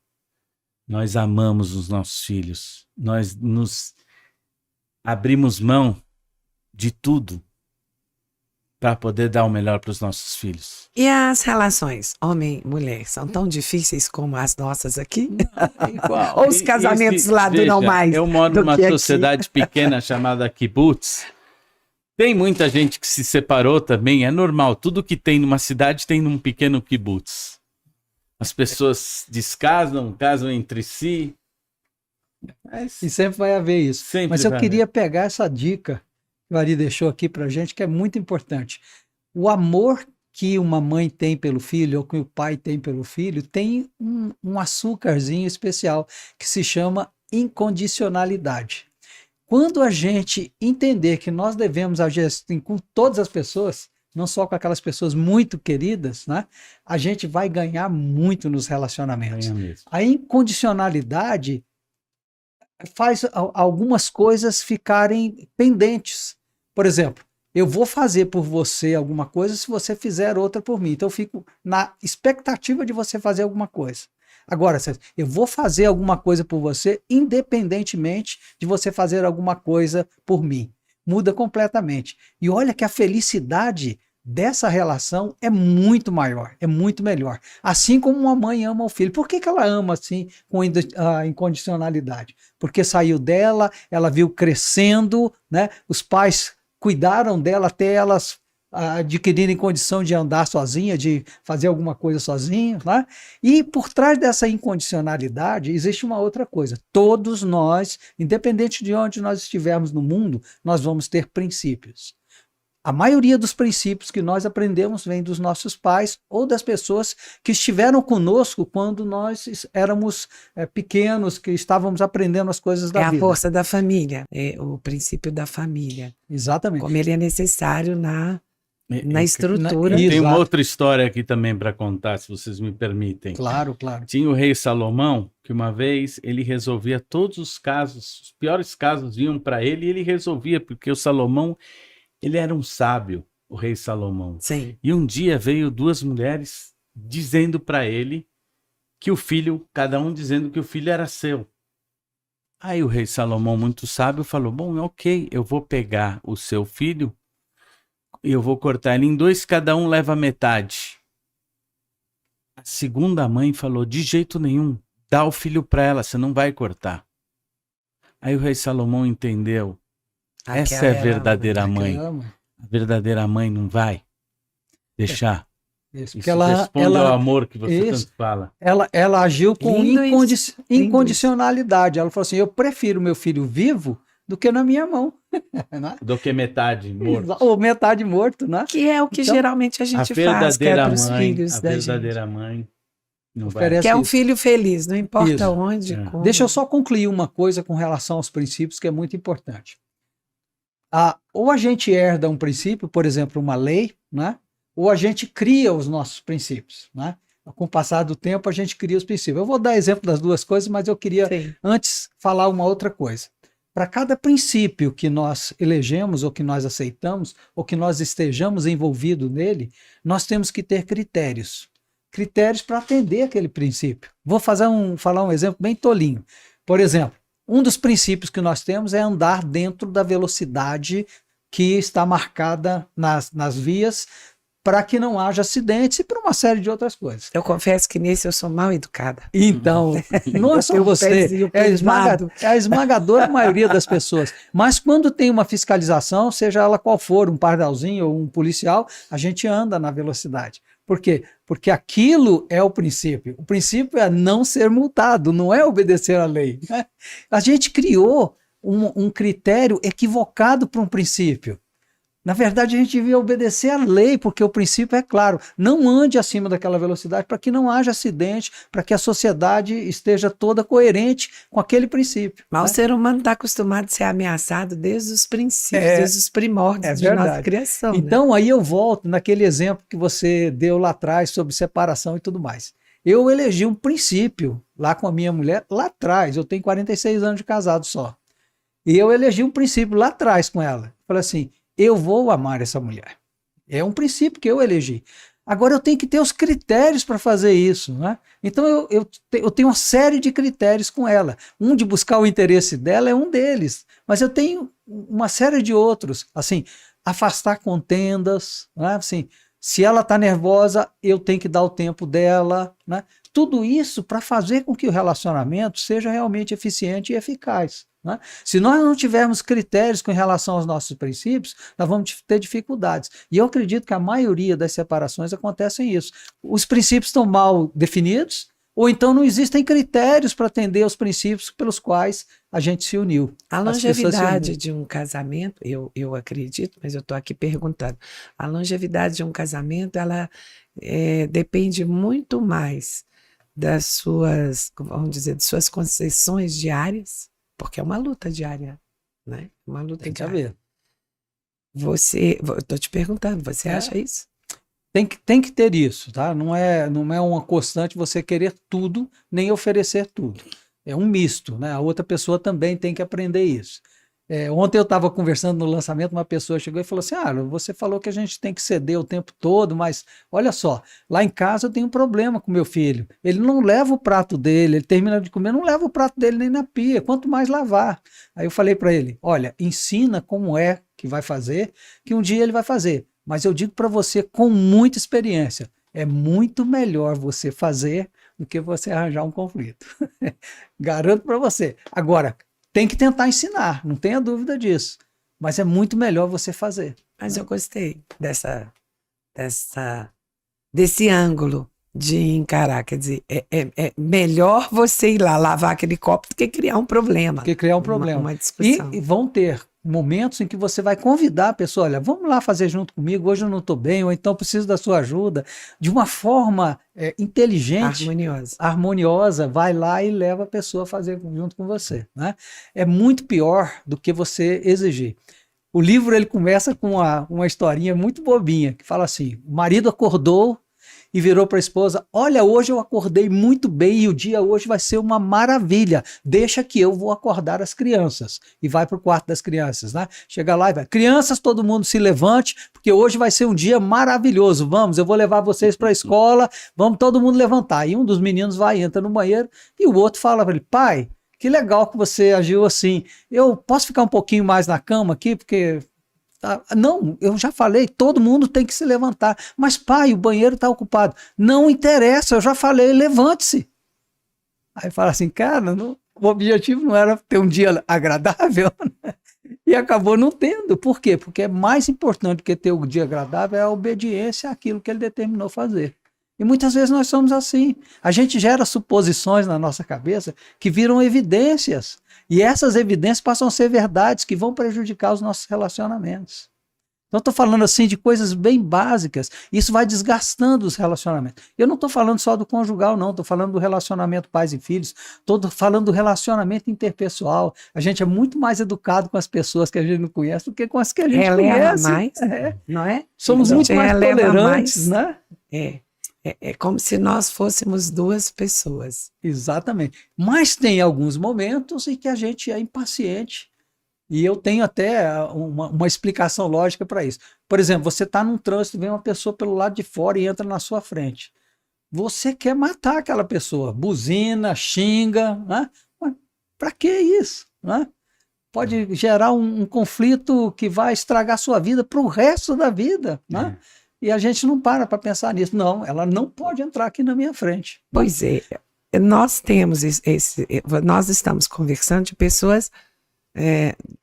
Nós amamos os nossos filhos. Nós nos abrimos mão de tudo para poder dar o melhor para os nossos filhos. E as relações homem-mulher são tão difíceis como as nossas aqui? Não, é igual. Ou os casamentos lá duram mais? Eu moro do numa que aqui? sociedade pequena chamada kibbutz. Tem muita gente que se separou também, é normal. Tudo que tem numa cidade tem num pequeno kibbutz. As pessoas descasam, casam entre si. E sempre vai haver isso. Sempre Mas eu vai queria pegar essa dica que o Ari deixou aqui para gente, que é muito importante. O amor que uma mãe tem pelo filho, ou que o pai tem pelo filho, tem um açúcarzinho especial, que se chama incondicionalidade. Quando a gente entender que nós devemos agir assim com todas as pessoas, não só com aquelas pessoas muito queridas, né, a gente vai ganhar muito nos relacionamentos. A incondicionalidade faz algumas coisas ficarem pendentes. Por exemplo, eu vou fazer por você alguma coisa se você fizer outra por mim. Então eu fico na expectativa de você fazer alguma coisa. Agora, eu vou fazer alguma coisa por você independentemente de você fazer alguma coisa por mim. Muda completamente. E olha que a felicidade dessa relação é muito maior, é muito melhor. Assim como uma mãe ama o filho. Por que ela ama assim com a incondicionalidade? Porque saiu dela, ela viu crescendo, né? Os pais cuidaram dela até elas adquirirem condição de andar sozinha, de fazer alguma coisa sozinho, né? E por trás dessa incondicionalidade existe uma outra coisa. Todos nós, independente de onde nós estivermos no mundo, nós vamos ter princípios. A maioria dos princípios que nós aprendemos vem dos nossos pais ou das pessoas que estiveram conosco quando nós éramos pequenos, que estávamos aprendendo as coisas da vida. É a força da família, é o princípio da família. Exatamente. Como ele é necessário na na estrutura. Tem uma Exato. outra história aqui também para contar, se vocês me permitem. Claro, claro. Tinha o rei Salomão, que uma vez ele resolvia todos os casos, os piores casos vinham para ele e ele resolvia, porque o Salomão, ele era um sábio, o rei Salomão. Sim. E um dia veio duas mulheres dizendo para ele que o filho, cada um dizendo que o filho era seu. Aí o rei Salomão, muito sábio, falou: bom, ok, eu vou pegar o seu filho e eu vou cortar ele em dois, cada um leva metade. A segunda mãe falou: de jeito nenhum, dá o filho para ela, você não vai cortar. Aí o rei Salomão entendeu. Essa é a verdadeira mãe. A verdadeira mãe não vai deixar. Isso, Isso porque responde ao amor que você tanto fala. Ela agiu com Lindo incondicionalidade. Ela falou assim: eu prefiro meu filho vivo do que na minha mão. Né? Do que metade morto. Ou metade morto, né? Que é o que Então, geralmente a gente faz, que é para os filhos a da gente. verdadeira mãe não vai. Oferece Que é um isso. filho feliz, não importa Isso. onde, É. como. Deixa eu só concluir uma coisa com relação aos princípios que é muito importante. Ou a gente herda um princípio, por exemplo, uma lei, né? Ou a gente cria os nossos princípios, né? Com o passar do tempo, a gente cria os princípios. Eu vou dar exemplo das duas coisas, mas eu queria Sim. antes falar uma outra coisa. Para cada princípio que nós elegemos, ou que nós aceitamos, ou que nós estejamos envolvidos nele, nós temos que ter critérios. Critérios para atender aquele princípio. Vou falar um exemplo bem tolinho. Por exemplo, um dos princípios que nós temos é andar dentro da velocidade que está marcada nas vias, para que não haja acidentes e por uma série de outras coisas. Eu confesso que nesse eu sou mal educada. Então, não é só você, é a esmagadora maioria das pessoas. Mas quando tem uma fiscalização, seja ela qual for, um pardalzinho ou um policial, a gente anda na velocidade. Por quê? Porque aquilo é o princípio. O princípio é não ser multado, não é obedecer à lei. Né? A gente criou um critério equivocado para um princípio. Na verdade, a gente devia obedecer à lei, porque o princípio é claro, não ande acima daquela velocidade para que não haja acidente, para que a sociedade esteja toda coerente com aquele princípio. Mas né? o ser humano está acostumado a ser ameaçado desde os princípios, desde os primórdios de nossa criação. Então, aí eu volto naquele exemplo que você deu lá atrás sobre separação e tudo mais. Eu elegi um princípio lá com a minha mulher, lá atrás, eu tenho 46 anos de casado só. E eu elegi um princípio lá atrás com ela. Falei assim: eu vou amar essa mulher. É um princípio que eu elegi. Agora eu tenho que ter os critérios para fazer isso. Né? Então eu tenho uma série de critérios com ela. Um de buscar o interesse dela é um deles. Mas eu tenho uma série de outros. Assim, afastar contendas. Né? Assim, se ela está nervosa, eu tenho que dar o tempo dela. Né? Tudo isso para fazer com que o relacionamento seja realmente eficiente e eficaz. Né? Se nós não tivermos critérios com relação aos nossos princípios, nós vamos ter dificuldades. E eu acredito que a maioria das separações acontecem isso. Os princípios estão mal definidos, ou então não existem critérios para atender aos princípios pelos quais a gente se uniu. A longevidade de um casamento, eu acredito, mas eu estou aqui perguntando, a longevidade de um casamento, ela depende muito mais das suas, vamos dizer, de suas concessões diárias, porque é uma luta diária, né? Uma luta Tem que diária. haver. Eu estou te perguntando, você acha isso? Tem que ter isso, tá? Não é uma constante você querer tudo, nem oferecer tudo. É um misto, né? A outra pessoa também tem que aprender isso. Ontem eu estava conversando no lançamento, uma pessoa chegou e falou assim: você falou que a gente tem que ceder o tempo todo, mas olha só, lá em casa eu tenho um problema com meu filho. Ele não leva o prato dele, ele termina de comer, não leva o prato dele nem na pia, quanto mais lavar. Aí eu falei para ele: olha, ensina como é que vai fazer, que um dia ele vai fazer. Mas eu digo para você com muita experiência, é muito melhor você fazer do que você arranjar um conflito. Garanto para você. Agora, tem que tentar ensinar, não tenha dúvida disso. Mas é muito melhor você fazer. Mas eu gostei desse ângulo de encarar. Quer dizer, é melhor você ir lá lavar aquele copo do que criar um problema. Que criar um problema. Uma discussão. E vão ter momentos em que você vai convidar a pessoa: olha, vamos lá fazer junto comigo, hoje eu não estou bem, ou então preciso da sua ajuda, de uma forma inteligente, harmoniosa, vai lá e leva a pessoa a fazer junto com você. Né? É muito pior do que você exigir. O livro ele começa com uma historinha muito bobinha, que fala assim: o marido acordou e virou para a esposa: olha, hoje eu acordei muito bem e o dia hoje vai ser uma maravilha. Deixa que eu vou acordar as crianças. E vai para o quarto das crianças, né? Chega lá e vai: crianças, todo mundo se levante, porque hoje vai ser um dia maravilhoso. Vamos, eu vou levar vocês para a escola, vamos todo mundo levantar. E um dos meninos vai, entra no banheiro e o outro fala para ele: pai, que legal que você agiu assim. Eu posso ficar um pouquinho mais na cama aqui, porque não, eu já falei, todo mundo tem que se levantar. Mas, pai, o banheiro está ocupado. Não interessa, eu já falei, levante-se. Aí fala assim, cara, o objetivo não era ter um dia agradável, né? E acabou não tendo. Por quê? Porque é mais importante que ter um dia agradável é a obediência àquilo que ele determinou fazer. E muitas vezes nós somos assim. A gente gera suposições na nossa cabeça que viram evidências. E essas evidências passam a ser verdades que vão prejudicar os nossos relacionamentos. Então, estou falando assim de coisas bem básicas. Isso vai desgastando os relacionamentos. Eu não estou falando só do conjugal, não. Estou falando do relacionamento pais e filhos. Estou falando do relacionamento interpessoal. A gente é muito mais educado com as pessoas que a gente não conhece do que com as que a gente conhece. Mais, não é? Somos muito mais tolerantes, né? É como se nós fôssemos duas pessoas. Exatamente. Mas tem alguns momentos em que a gente é impaciente. E eu tenho até uma explicação lógica para isso. Por exemplo, você está num trânsito, vem uma pessoa pelo lado de fora e entra na sua frente. Você quer matar aquela pessoa, buzina, xinga, né? Mas para que isso? Né? Pode gerar um conflito que vai estragar a sua vida para o resto da vida. Né? E a gente não para pensar nisso. Não, ela não pode entrar aqui na minha frente. Pois é, nós temos nós estamos conversando de pessoas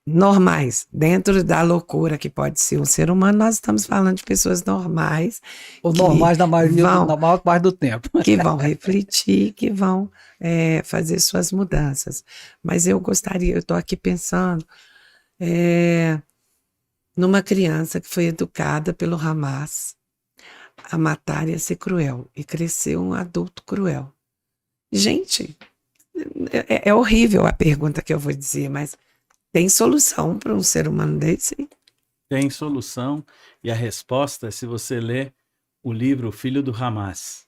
normais, dentro da loucura que pode ser um ser humano, nós estamos falando de pessoas normais. Ou normais na maior parte do tempo. Que vão refletir, que vão fazer suas mudanças. Mas eu estou aqui pensando numa criança que foi educada pelo Hamas a matar e a ser cruel, e cresceu um adulto cruel. Gente, é horrível a pergunta que eu vou dizer, mas tem solução para um ser humano desse? Tem solução, e a resposta é se você ler o livro O Filho do Hamas.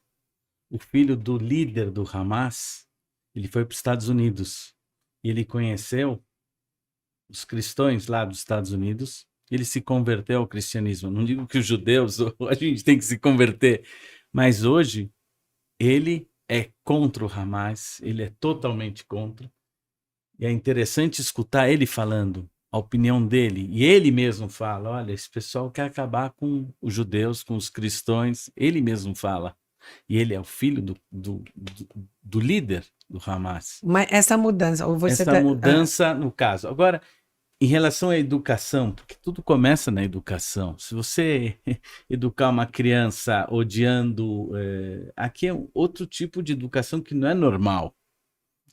O filho do líder do Hamas, ele foi para os Estados Unidos, e ele conheceu os cristãos lá dos Estados Unidos, ele se converteu ao cristianismo. Não digo que os judeus, a gente tem que se converter, mas hoje ele é contra o Hamas, ele é totalmente contra. E é interessante escutar ele falando a opinião dele. E ele mesmo fala, olha, esse pessoal quer acabar com os judeus, com os cristãos. Ele mesmo fala. E ele é o filho do líder do Hamas. Mas essa mudança... mudança, no caso. Agora, em relação à educação, porque tudo começa na educação. Se você educar uma criança odiando... aqui é outro tipo de educação que não é normal.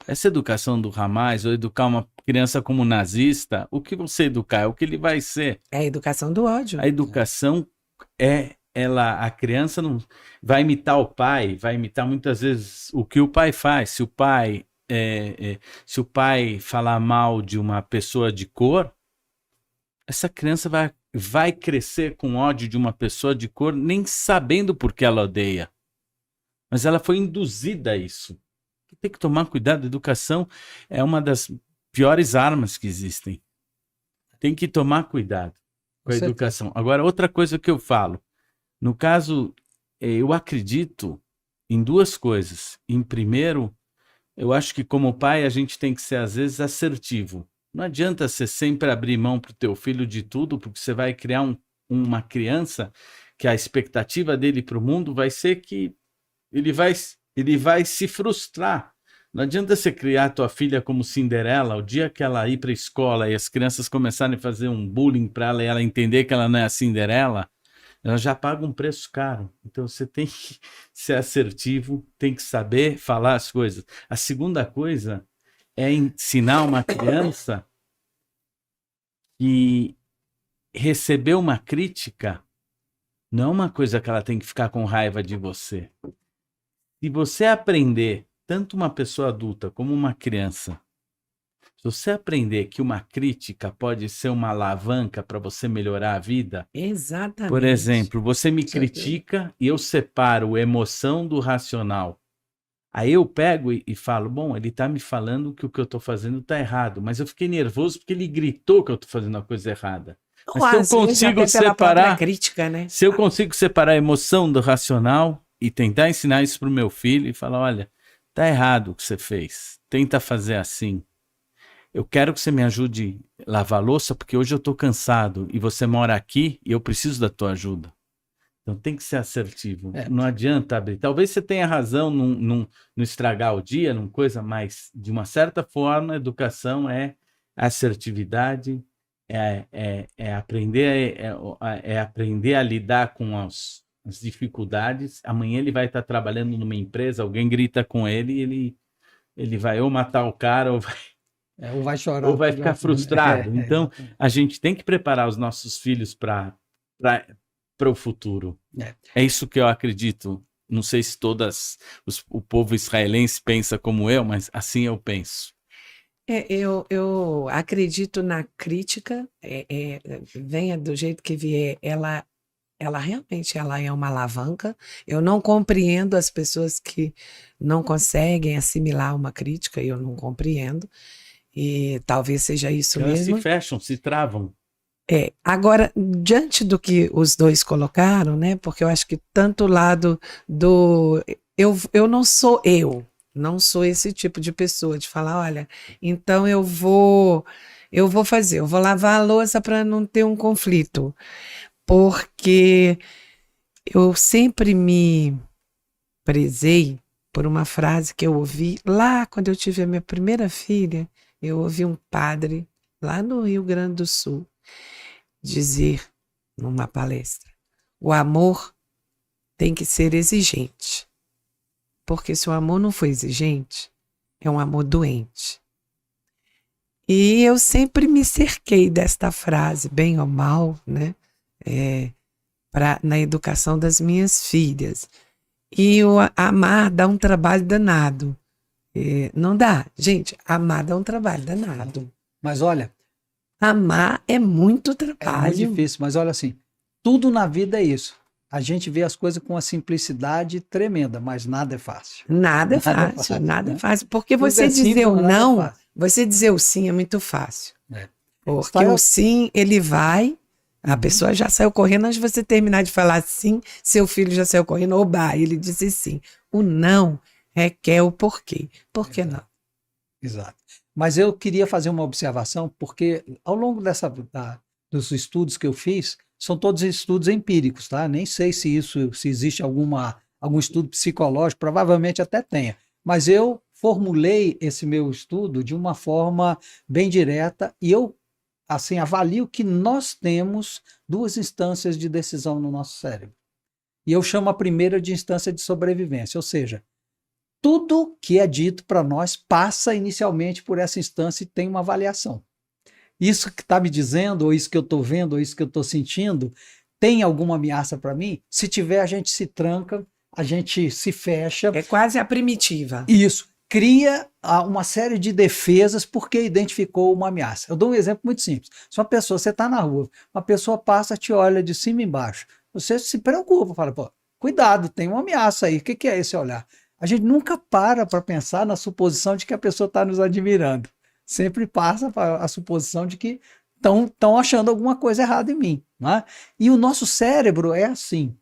Essa educação do Hamas, ou educar uma criança como nazista, o que você educar é o que ele vai ser. É a educação do ódio. A educação a criança não vai imitar o pai, vai imitar muitas vezes o que o pai faz. Se o pai falar mal de uma pessoa de cor, essa criança vai crescer com ódio de uma pessoa de cor, nem sabendo por que ela odeia. Mas ela foi induzida a isso. Tem que tomar cuidado, a educação é uma das piores armas que existem. Tem que tomar cuidado com a educação. Agora, outra coisa que eu falo, no caso, eu acredito em duas coisas. Em primeiro, eu acho que como pai a gente tem que ser às vezes assertivo. Não adianta você sempre abrir mão para o teu filho de tudo, porque você vai criar uma criança que a expectativa dele para o mundo vai ser que ele vai se frustrar. Não adianta você criar tua filha como Cinderela, o dia que ela ir para a escola e as crianças começarem a fazer um bullying para ela e ela entender que ela não é a Cinderela, ela já paga um preço caro. Então você tem que ser assertivo, tem que saber falar as coisas. A segunda coisa é ensinar uma criança que receber uma crítica não é uma coisa que ela tem que ficar com raiva de você. Se você aprender, tanto uma pessoa adulta como uma criança, Se você aprender que uma crítica pode ser uma alavanca para você melhorar a vida, por Exatamente. exemplo, você me Com certeza. critica e eu separo emoção do racional. Aí eu pego e falo, bom, ele está me falando que o que eu estou fazendo está errado, mas eu fiquei nervoso porque ele gritou que eu estou fazendo a coisa errada. Ou Mas se eu às vezes consigo até pela própria separar, crítica, né? se eu consigo separar a emoção do racional e tentar ensinar isso para o meu filho e falar, olha, tá errado o que você fez, tenta fazer assim. Eu quero que você me ajude a lavar a louça porque hoje eu estou cansado e você mora aqui e eu preciso da tua ajuda. Então tem que ser assertivo. Não adianta abrir. Talvez você tenha razão não estragar o dia, num coisa, mas de uma certa forma, a educação é assertividade, aprender a lidar com as dificuldades. Amanhã ele vai estar trabalhando numa empresa, alguém grita com ele e ele vai ou matar o cara Ou vai chorar. ou vai ficar frustrado. Então, a gente tem que preparar os nossos filhos para o futuro. É isso que eu acredito. Não sei se o povo israelense pensa como eu, mas assim eu penso. Eu acredito na crítica, venha do jeito que vier, ela realmente ela é uma alavanca. Eu não compreendo as pessoas que não conseguem assimilar uma crítica, eu não compreendo. E talvez seja isso Elas mesmo. se fecham, se travam. Agora, diante do que os dois colocaram, né? Porque eu acho que tanto o lado do. Eu não sou não sou esse tipo de pessoa de falar, olha, então eu vou lavar a louça para não ter um conflito. Porque eu sempre me prezei por uma frase que eu ouvi lá quando eu tive a minha primeira filha. Eu ouvi um padre lá no Rio Grande do Sul dizer numa palestra: o amor tem que ser exigente, porque se o amor não for exigente, é um amor doente. E eu sempre me cerquei desta frase, bem ou mal, né? Na educação das minhas filhas. E o amar dá um trabalho danado. Não dá. Gente, amar dá um trabalho danado. Mas olha, amar é muito é trabalho. muito difícil, mas olha assim, tudo na vida é isso. A gente vê as coisas com uma simplicidade tremenda, mas nada é fácil. Nada é fácil, nada é fácil. Porque Tudo você é dizer simples, o mas nada é não, fácil. você dizer o sim é muito fácil. Porque Está- o sim, ele vai, a pessoa já saiu correndo, antes de você terminar de falar sim, seu filho já saiu correndo, oba, ele disse sim. O não requer o porquê. Por que não? Exato. Mas eu queria fazer uma observação, porque ao longo dos estudos que eu fiz, são todos estudos empíricos, tá? Nem sei se existe algum estudo psicológico, provavelmente até tenha. Mas eu formulei esse meu estudo de uma forma bem direta e eu, assim, avalio que nós temos duas instâncias de decisão no nosso cérebro. E eu chamo a primeira de instância de sobrevivência, ou seja, tudo que é dito para nós passa inicialmente por essa instância e tem uma avaliação. Isso que está me dizendo, ou isso que eu estou vendo, ou isso que eu estou sentindo, tem alguma ameaça para mim? Se tiver, a gente se tranca, a gente se fecha. É quase a primitiva. Isso. Cria uma série de defesas porque identificou uma ameaça. Eu dou um exemplo muito simples. Se você está na rua, uma pessoa passa, te olha de cima e embaixo, você se preocupa, fala, pô, cuidado, tem uma ameaça aí, o que é esse olhar? A gente nunca para pensar na suposição de que a pessoa está nos admirando. Sempre passa a suposição de que estão achando alguma coisa errada em mim. Né? E o nosso cérebro é assim.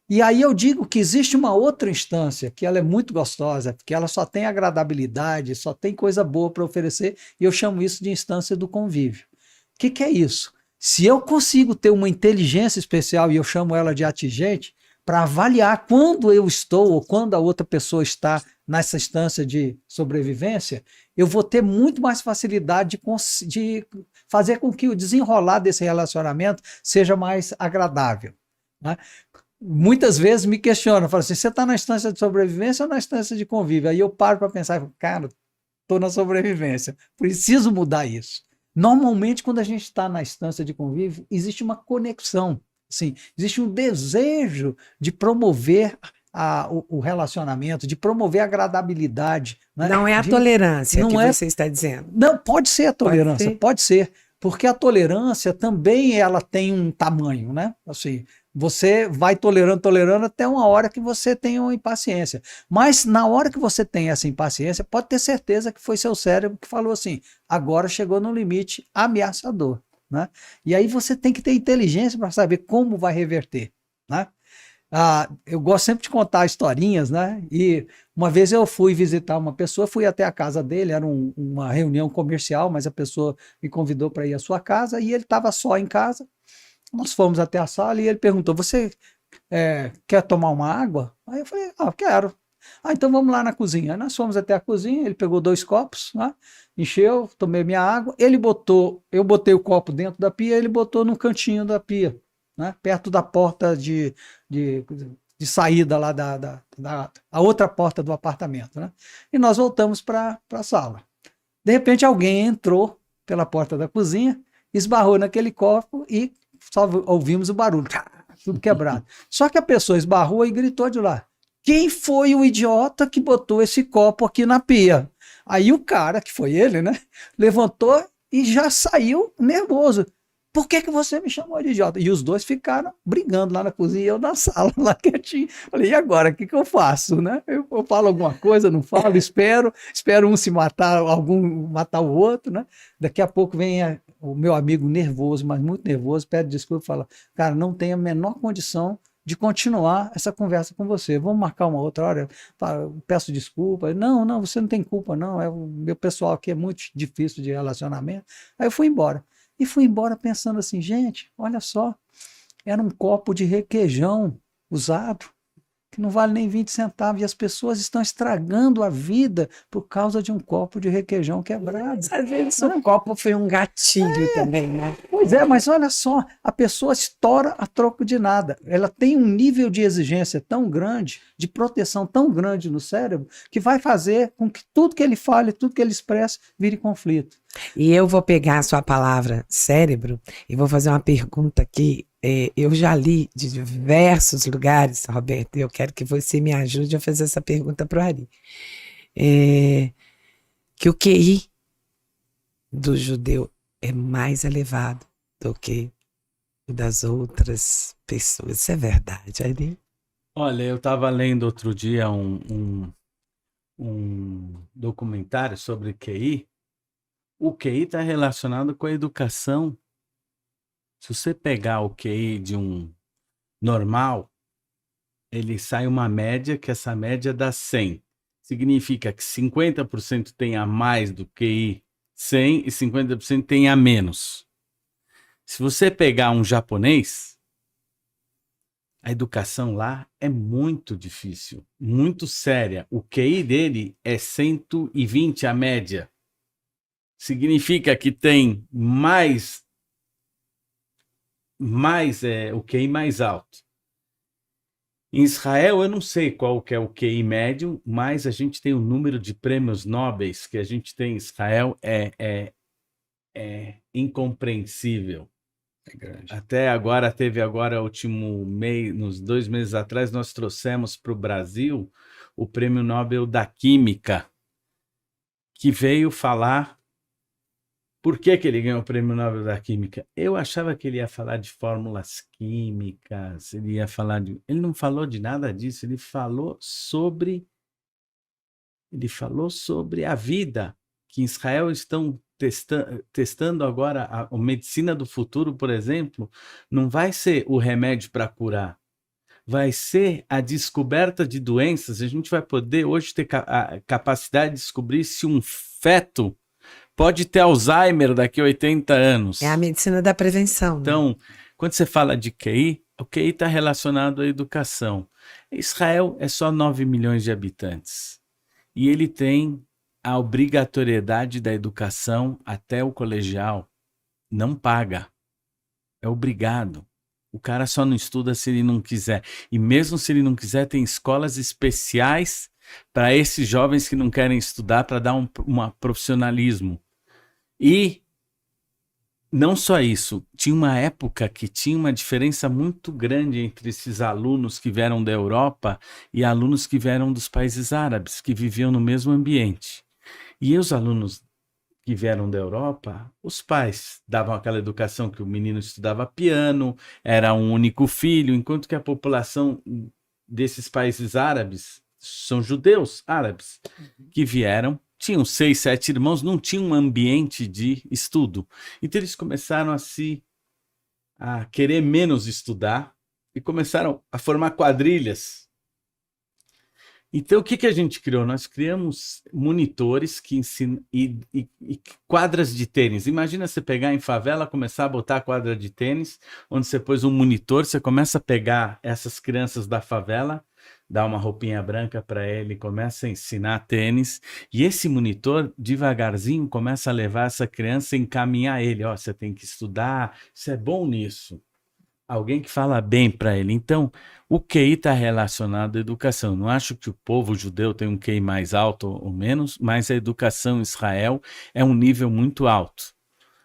E aí eu digo que existe uma outra instância, que ela é muito gostosa, porque ela só tem agradabilidade, só tem coisa boa para oferecer, e eu chamo isso de instância do convívio. O que é isso? Se eu consigo ter uma inteligência especial, e eu chamo ela de atingente, para avaliar quando eu estou ou quando a outra pessoa está nessa instância de sobrevivência, eu vou ter muito mais facilidade de fazer com que o desenrolar desse relacionamento seja mais agradável. Né? Muitas vezes me questionam, falam assim, você está na instância de sobrevivência ou na instância de convívio? Aí eu paro para pensar, cara, estou na sobrevivência, preciso mudar isso. Normalmente, quando a gente está na instância de convívio, existe uma conexão. Sim, existe um desejo de promover o relacionamento, de promover a agradabilidade. Né? Não é a tolerância não que é, você está dizendo. Não, pode ser a tolerância, pode ser. Porque a tolerância também ela tem um tamanho, né? Assim, você vai tolerando até uma hora que você tem uma impaciência. Mas na hora que você tem essa impaciência, pode ter certeza que foi seu cérebro que falou assim, agora chegou no limite ameaçador, né? E aí você tem que ter inteligência para saber como vai reverter, né? Eu gosto sempre de contar historinhas, né? E uma vez eu fui visitar uma pessoa, fui até a casa dele, era uma reunião comercial, mas a pessoa me convidou para ir à sua casa e ele estava só em casa. Nós fomos até a sala e ele perguntou: Você quer tomar uma água? Aí eu falei: quero. Então vamos lá na cozinha. Aí nós fomos até a cozinha, ele pegou 2 copos, né? Encheu, tomei minha água. Eu botei o copo dentro da pia, ele botou no cantinho da pia, né? Perto da porta de saída lá a outra porta do apartamento, né? E nós voltamos para a sala. De repente alguém entrou pela porta da cozinha, esbarrou naquele copo e só ouvimos o barulho, tudo quebrado. Só que a pessoa esbarrou e gritou de lá: quem foi o idiota que botou esse copo aqui na pia? Aí o cara, que foi ele, né, levantou e já saiu nervoso. Por que você me chamou de idiota? E os dois ficaram brigando lá na cozinha e eu na sala, lá quietinho. Falei, e agora, o que eu faço, né? Eu falo alguma coisa, não falo, espero um se matar, algum matar o outro, né? Daqui a pouco vem o meu amigo nervoso, mas muito nervoso, pede desculpa e fala, cara, não tenho a menor condição de continuar essa conversa com você. Vamos marcar uma outra hora? Peço desculpa. Não, você não tem culpa, não. O meu pessoal aqui é muito difícil de relacionamento. Aí eu fui embora. E fui embora pensando assim, gente, olha só, era um copo de requeijão usado, que não vale nem 20 centavos, e as pessoas estão estragando a vida por causa de um copo de requeijão quebrado. Às vezes o copo foi um gatilho também, né? Pois é, mas olha só, a pessoa estoura a troco de nada. Ela tem um nível de exigência tão grande, de proteção tão grande no cérebro, que vai fazer com que tudo que ele fale, tudo que ele expresse, vire conflito. E eu vou pegar a sua palavra cérebro e vou fazer uma pergunta aqui. Eu já li de diversos lugares, Roberto, e eu quero que você me ajude a fazer essa pergunta para o Ari. Que o QI do judeu é mais elevado do que o das outras pessoas. Isso é verdade, Ari? Olha, eu estava lendo outro dia um documentário sobre QI. O QI está relacionado com a educação. Se você pegar o QI de um normal, ele sai uma média, que essa média dá 100. Significa que 50% tem a mais do QI 100 e 50% tem a menos. Se você pegar um japonês, a educação lá é muito difícil, muito séria. O QI dele é 120 a média. Significa que tem o QI mais alto. Em Israel, eu não sei qual que é o QI médio, mas a gente tem um número de prêmios nobres que a gente tem em Israel é incompreensível. É grande. Até agora, último mês, uns 2 meses atrás, nós trouxemos para o Brasil o Prêmio Nobel da Química, que veio falar. Por que ele ganhou o Prêmio Nobel da Química? Eu achava que ele ia falar de fórmulas químicas, ele não falou de nada disso, ele falou sobre a vida, que em Israel estão testando agora a medicina do futuro, por exemplo, não vai ser o remédio para curar, vai ser a descoberta de doenças. A gente vai poder hoje ter a capacidade de descobrir se um feto pode ter Alzheimer daqui a 80 anos. É a medicina da prevenção. Então, quando você fala de QI, o QI está relacionado à educação. Israel é só 9 milhões de habitantes. E ele tem a obrigatoriedade da educação até o colegial. Não paga. É obrigado. O cara só não estuda se ele não quiser. E mesmo se ele não quiser, tem escolas especiais para esses jovens que não querem estudar, para dar um profissionalismo. E não só isso, tinha uma época que tinha uma diferença muito grande entre esses alunos que vieram da Europa e alunos que vieram dos países árabes, que viviam no mesmo ambiente. E os alunos que vieram da Europa, os pais davam aquela educação que o menino estudava piano, era um único filho, enquanto que a população desses países árabes são judeus árabes, que vieram, tinham 6, 7 irmãos, não tinham um ambiente de estudo. Então eles começaram a querer menos estudar e começaram a formar quadrilhas. Então o que a gente criou? Nós criamos monitores que ensinam e quadras de tênis. Imagina você pegar em favela, começar a botar quadra de tênis, onde você pôs um monitor, você começa a pegar essas crianças da favela, dá uma roupinha branca para ele, começa a ensinar tênis, e esse monitor, devagarzinho, começa a levar essa criança e encaminhar ele. Ó, você tem que estudar, você é bom nisso. Alguém que fala bem para ele. Então, o QI está relacionado à educação. Não acho que o povo judeu tem um QI mais alto ou menos, mas a educação em Israel é um nível muito alto.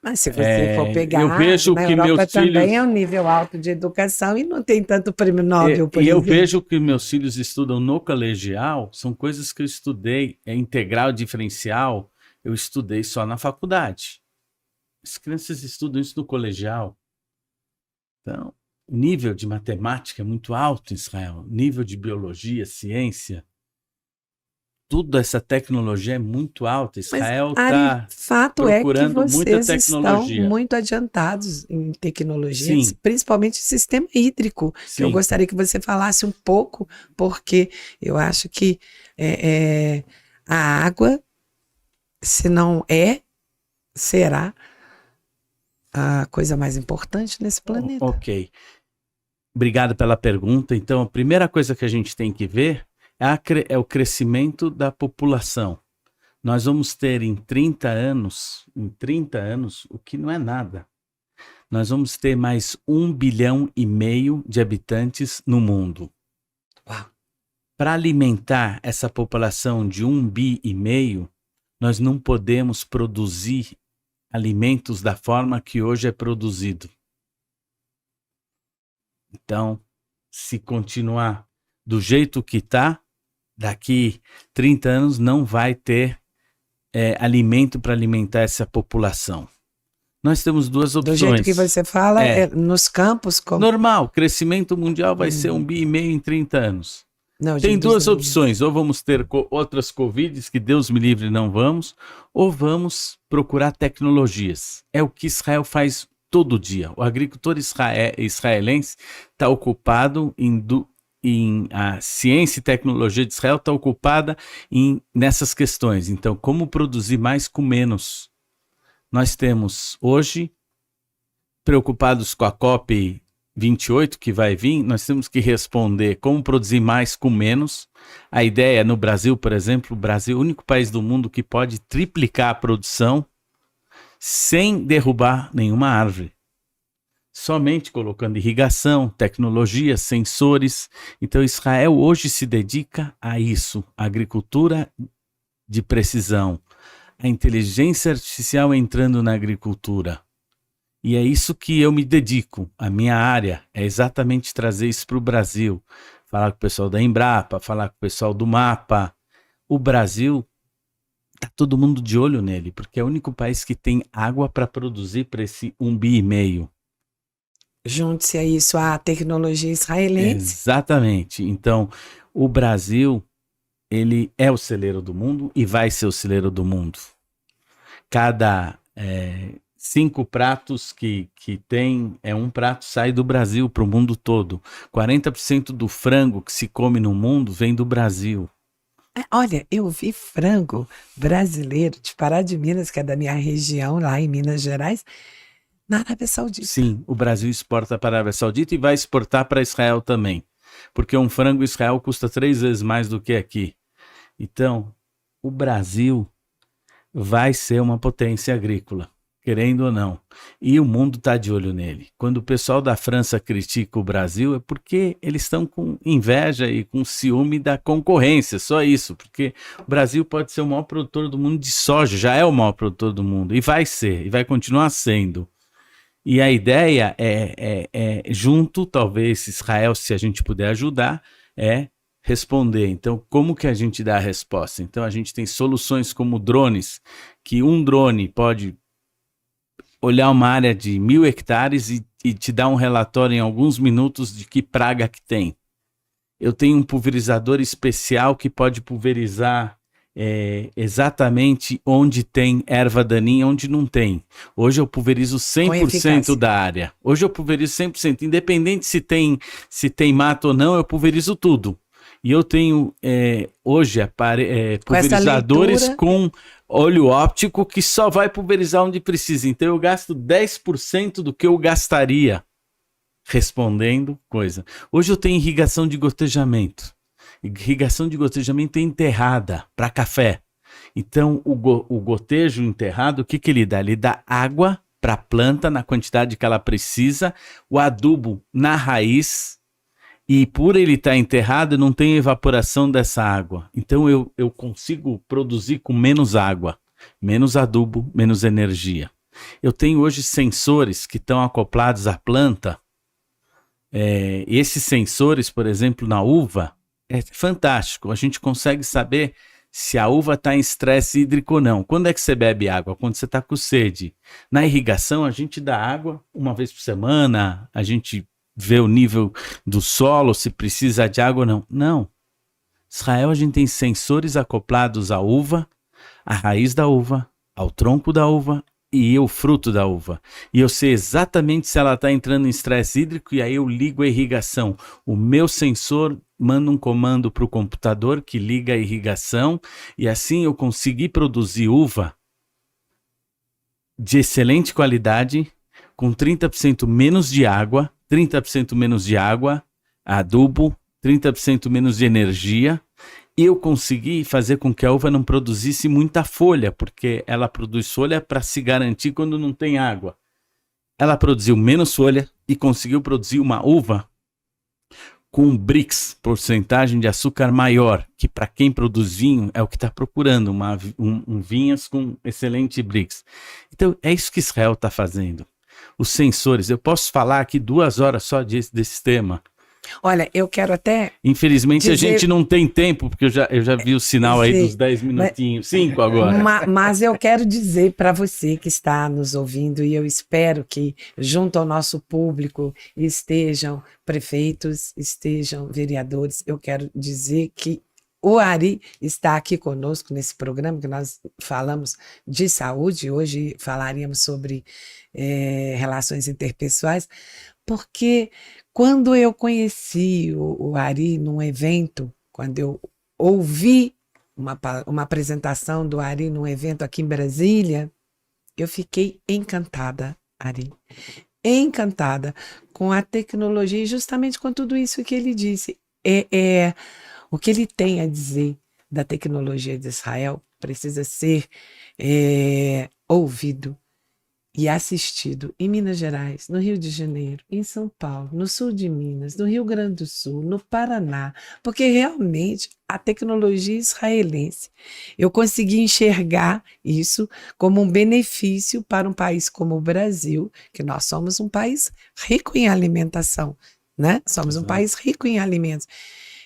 Mas se você for pegar, eu vejo na que Europa meus também filhos... é um nível alto de educação e não tem tanto prêmio Nobel, por E eu exemplo. vejo que meus filhos estudam no colegial, são coisas que eu estudei, integral, diferencial, eu estudei só na faculdade. As crianças estudam isso no colegial. Então, o nível de matemática é muito alto em Israel, nível de biologia, ciência, tudo essa tecnologia é muito alta. Israel está fato é que procurando muita vocês estão tecnologia. muito adiantados em tecnologia, Sim. principalmente o sistema hídrico, que Sim. eu gostaria que você falasse um pouco, porque eu acho que a água, se não será a coisa mais importante nesse planeta. Ok. Obrigado pela pergunta. Então, a primeira coisa que a gente tem que ver é o crescimento da população. Nós vamos ter em 30 anos, o que não é nada, nós vamos ter mais 1,5 bilhão de habitantes no mundo. Para alimentar essa população de 1,5 bilhão, nós não podemos produzir alimentos da forma que hoje é produzido. Então, se continuar do jeito que está, daqui 30 anos não vai ter alimento para alimentar essa população. Nós temos duas opções. Do jeito que você fala, nos campos... Normal, crescimento mundial vai ser 1,5 bilhão em 30 anos. Não, tem duas opções, ou vamos ter outras Covids, que Deus me livre não vamos, ou vamos procurar tecnologias. É o que Israel faz todo dia. O agricultor israelense está ocupado a ciência e tecnologia de Israel está ocupada nessas questões. Então, como produzir mais com menos? Nós temos hoje, preocupados com a COP28 que vai vir, nós temos que responder como produzir mais com menos. A ideia no Brasil, por exemplo, o Brasil é o único país do mundo que pode triplicar a produção sem derrubar nenhuma árvore. Somente colocando irrigação, tecnologia, sensores. Então Israel hoje se dedica a isso, a agricultura de precisão, a inteligência artificial entrando na agricultura. E é isso que eu me dedico, a minha área, é exatamente trazer isso para o Brasil. Falar com o pessoal da Embrapa, falar com o pessoal do MAPA. O Brasil, está todo mundo de olho nele, porque é o único país que tem água para produzir para esse 1,5 bilhão. Junte-se a isso a tecnologia israelense. Exatamente. Então, o Brasil, ele é o celeiro do mundo e vai ser o celeiro do mundo. Cada 5 pratos que tem, um prato sai do Brasil para o mundo todo. 40% do frango que se come no mundo vem do Brasil. Olha, eu vi frango brasileiro de Pará de Minas, que é da minha região, lá em Minas Gerais, na Arábia Saudita. Sim, o Brasil exporta para a Arábia Saudita e vai exportar para Israel também. Porque um frango em Israel custa 3 vezes mais do que aqui. Então, o Brasil vai ser uma potência agrícola, querendo ou não. E o mundo está de olho nele. Quando o pessoal da França critica o Brasil, é porque eles estão com inveja e com ciúme da concorrência, só isso. Porque o Brasil pode ser o maior produtor do mundo de soja, já é o maior produtor do mundo, e vai ser, e vai continuar sendo. E a ideia junto, talvez Israel, se a gente puder ajudar, é responder. Então, como que a gente dá a resposta? Então, a gente tem soluções como drones, que um drone pode olhar uma área de 1.000 hectares e te dar um relatório em alguns minutos de que praga que tem. Eu tenho um pulverizador especial que pode pulverizar exatamente onde tem erva daninha, onde não tem. Hoje eu pulverizo 100% da área. Hoje eu pulverizo 100%. Independente se tem mato ou não, eu pulverizo tudo. E eu tenho hoje pulverizadores com óleo óptico que só vai pulverizar onde precisa. Então eu gasto 10% do que eu gastaria respondendo coisa. Hoje eu tenho irrigação de gotejamento. Irrigação de gotejamento é enterrada para café. Então o gotejo enterrado, o que ele dá? Ele dá água para a planta na quantidade que ela precisa, o adubo na raiz. E por ele estar enterrado, não tem evaporação dessa água. Então eu consigo produzir com menos água, menos adubo, menos energia. Eu tenho hoje sensores que estão acoplados à planta. Esses sensores, por exemplo, na uva, é fantástico. A gente consegue saber se a uva está em estresse hídrico ou não. Quando é que você bebe água? Quando você está com sede. Na irrigação, a gente dá água uma vez por semana, a gente vê o nível do solo, se precisa de água ou não. Não. Israel, a gente tem sensores acoplados à uva, à raiz da uva, ao tronco da uva e o fruto da uva. E eu sei exatamente se ela está entrando em estresse hídrico e aí eu ligo a irrigação. O meu sensor manda um comando para o computador que liga a irrigação e assim eu consegui produzir uva de excelente qualidade, com 30% menos de água, 30% menos de água, adubo, 30% menos de energia. E eu consegui fazer com que a uva não produzisse muita folha, porque ela produz folha para se garantir quando não tem água. Ela produziu menos folha e conseguiu produzir uma uva com BRICS, porcentagem de açúcar maior, que para quem produz vinho é o que está procurando, vinhas com excelente BRICS. Então é isso que Israel está fazendo. Os sensores, eu posso falar aqui 2 horas só desse tema. Olha, eu quero até... Infelizmente a gente não tem tempo, porque eu já vi o sinal aí dos 10 minutinhos, 5 agora. Mas eu quero dizer para você que está nos ouvindo, e eu espero que junto ao nosso público estejam prefeitos, estejam vereadores, eu quero dizer que o Ari está aqui conosco nesse programa, que nós falamos de saúde, hoje falaríamos sobre relações interpessoais, porque quando eu conheci o Ari num evento, quando eu ouvi uma apresentação do Ari num evento aqui em Brasília, eu fiquei encantada, Ari, encantada com a tecnologia e justamente com tudo isso que ele disse. O que ele tem a dizer da tecnologia de Israel precisa ser ouvido e assistido em Minas Gerais, no Rio de Janeiro, em São Paulo, no sul de Minas, no Rio Grande do Sul, no Paraná, porque realmente a tecnologia israelense, eu consegui enxergar isso como um benefício para um país como o Brasil, que nós somos um país rico em alimentação, né? Somos um país rico em alimentos.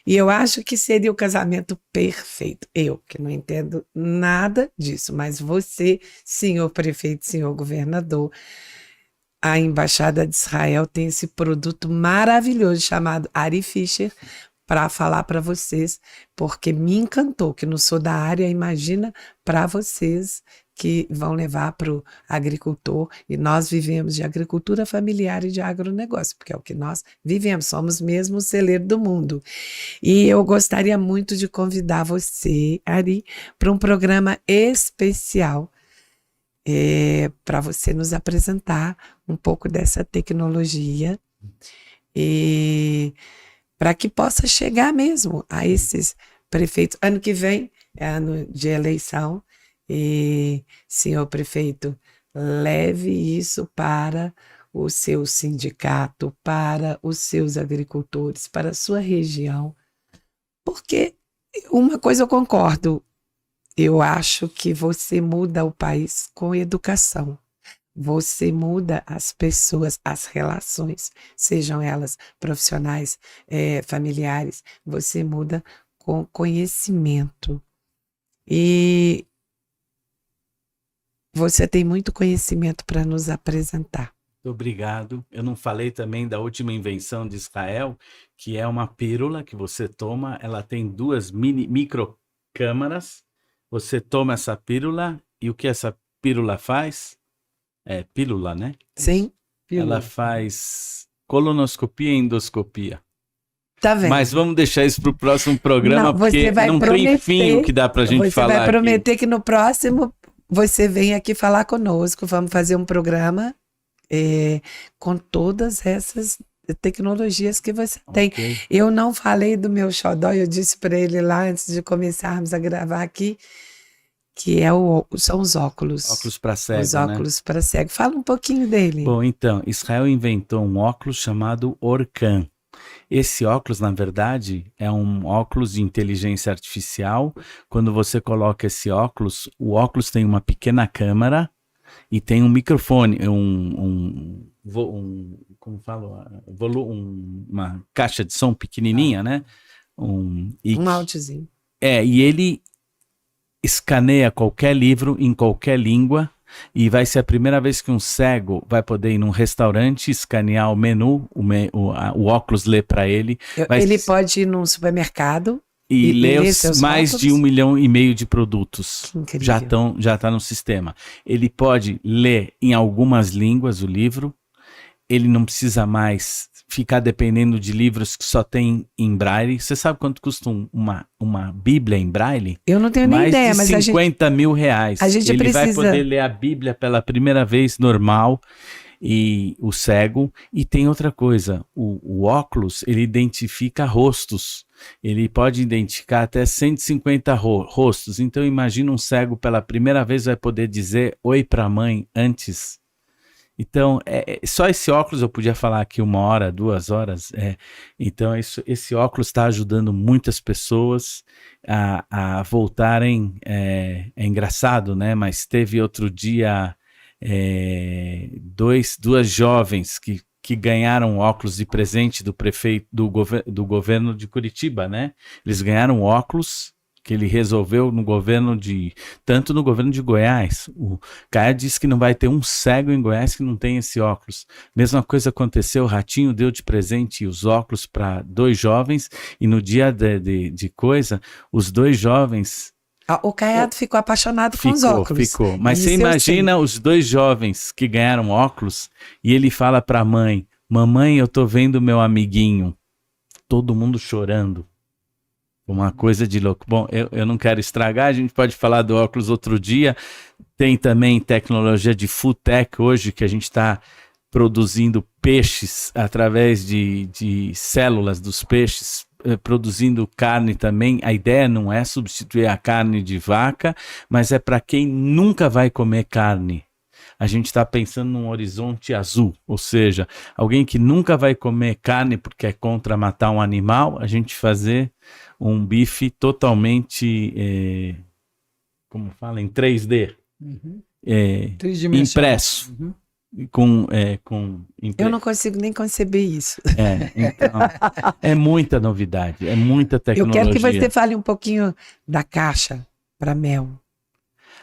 E eu acho que seria o casamento perfeito. Eu, que não entendo nada disso, mas você, senhor prefeito, senhor governador, a Embaixada de Israel tem esse produto maravilhoso chamado Ari Fisher para falar para vocês, porque me encantou, que não sou da área, imagina para vocês que vão levar para o agricultor, e nós vivemos de agricultura familiar e de agronegócio, porque é o que nós vivemos, somos mesmo o celeiro do mundo. E eu gostaria muito de convidar você, Ari, para um programa especial, para você nos apresentar um pouco dessa tecnologia, e para que possa chegar mesmo a esses prefeitos. Ano que vem é ano de eleição, e, senhor prefeito, leve isso para o seu sindicato, para os seus agricultores, para a sua região, porque uma coisa eu concordo, eu acho que você muda o país com educação. Você muda as pessoas, as relações, sejam elas profissionais, familiares, você muda com conhecimento. E você tem muito conhecimento para nos apresentar. Obrigado. Eu não falei também da última invenção de Israel, que é uma pílula que você toma, ela tem duas microcâmaras, você toma essa pílula e o que essa pílula faz? É pílula, né? Sim, Ela faz colonoscopia e endoscopia. tá vendo? Mas vamos deixar isso para o próximo programa, Não, você porque vai não tem prometer- fim o que dá para a gente Você falar vai aqui. prometer que no próximo você vem aqui falar conosco. Vamos fazer um programa com todas essas tecnologias que você tem. Ok. Eu não falei do meu xodó, eu disse para ele lá antes de começarmos a gravar aqui, que são os óculos. Óculos para cego, Os né? óculos para cego. Fala um pouquinho dele. Bom, então, Israel inventou um óculos chamado Orkan. Esse óculos, na verdade, é um óculos de inteligência artificial. Quando você coloca esse óculos, o óculos tem uma pequena câmera e tem um microfone, como falo, uma caixa de som pequenininha, né? Um áudiozinho. E ele escaneia qualquer livro em qualquer língua e vai ser a primeira vez que um cego vai poder ir num restaurante, escanear o menu, o óculos lê para ele. Ele pode ir num supermercado e ler ler seus mais óculos? de 1,5 milhão de produtos. Que incrível. Já está no sistema. Ele pode ler em algumas línguas o livro. Ele não precisa mais ficar dependendo de livros que só tem em braille. Você sabe quanto custa uma Bíblia em braille? Eu não tenho nem ideia, mas Mais de 50 mil reais. a gente Ele vai precisa- poder ler a Bíblia pela primeira vez normal, e o cego. E tem outra coisa, o óculos, ele identifica rostos. Ele pode identificar até 150 rostos. Então imagina um cego pela primeira vez vai poder dizer oi para a mãe antes. Então, só esse óculos eu podia falar aqui 1 hora, 2 horas. Então, esse óculos está ajudando muitas pessoas a voltarem. É engraçado, né? Mas teve outro dia duas jovens que ganharam óculos de presente do prefeito do governo de Curitiba, né? Eles ganharam óculos que ele resolveu tanto no governo de Goiás. O Caio disse que não vai ter um cego em Goiás que não tenha esse óculos. Mesma coisa aconteceu, o Ratinho deu de presente os óculos para 2 jovens, e no dia de coisa, os 2 jovens... O Caiado ficou apaixonado com os óculos. Ficou. Mas Isso você eu imagina os 2 jovens que ganharam óculos, e ele fala para a mãe, mamãe, eu tô vendo meu amiguinho. Todo mundo chorando. Uma coisa de louco. Bom, eu não quero estragar, a gente pode falar do óculos outro dia. Tem também tecnologia de food tech hoje, que a gente está produzindo peixes através de células dos peixes, produzindo carne também. A ideia não é substituir a carne de vaca, mas é para quem nunca vai comer carne. A gente está pensando num horizonte azul, ou seja, alguém que nunca vai comer carne porque é contra matar um animal, a gente fazer um bife totalmente, como fala, em 3D, impresso. Eu não consigo nem conceber isso. Então, é muita novidade, é muita Eu tecnologia. quero que você fale um pouquinho da caixa para mel.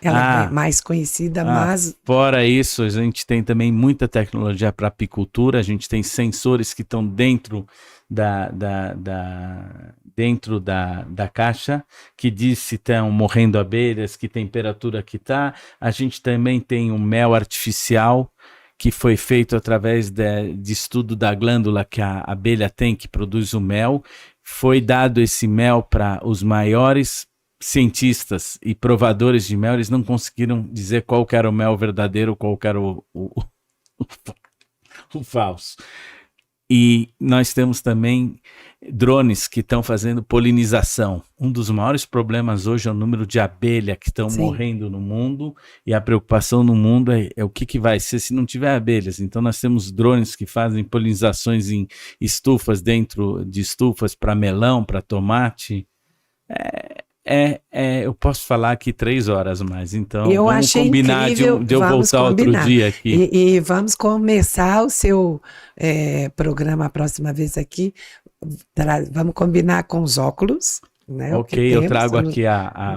Ela é mais conhecida, mas... Fora isso, a gente tem também muita tecnologia para apicultura. A gente tem sensores que estão dentro da caixa, que diz se estão morrendo abelhas, que temperatura que está. A gente também tem um mel artificial, que foi feito através de estudo da glândula que a abelha tem, que produz o mel. Foi dado esse mel para os maiores cientistas e provadores de mel, eles não conseguiram dizer qual que era o mel verdadeiro, qual que era o falso. E nós temos também drones que estão fazendo polinização. Um dos maiores problemas hoje é o número de abelha que estão morrendo no mundo, e a preocupação no mundo é o que vai ser se não tiver abelhas. Então nós temos drones que fazem polinizações em estufas, dentro de estufas para melão, para tomate. Eu posso falar aqui 3 horas mais, então Eu vamos achei combinar incrível, de eu vamos voltar outro combinar. dia aqui. E vamos começar o seu programa a próxima vez aqui. Vamos combinar com os óculos, né? O que Ok, eu temos. trago aqui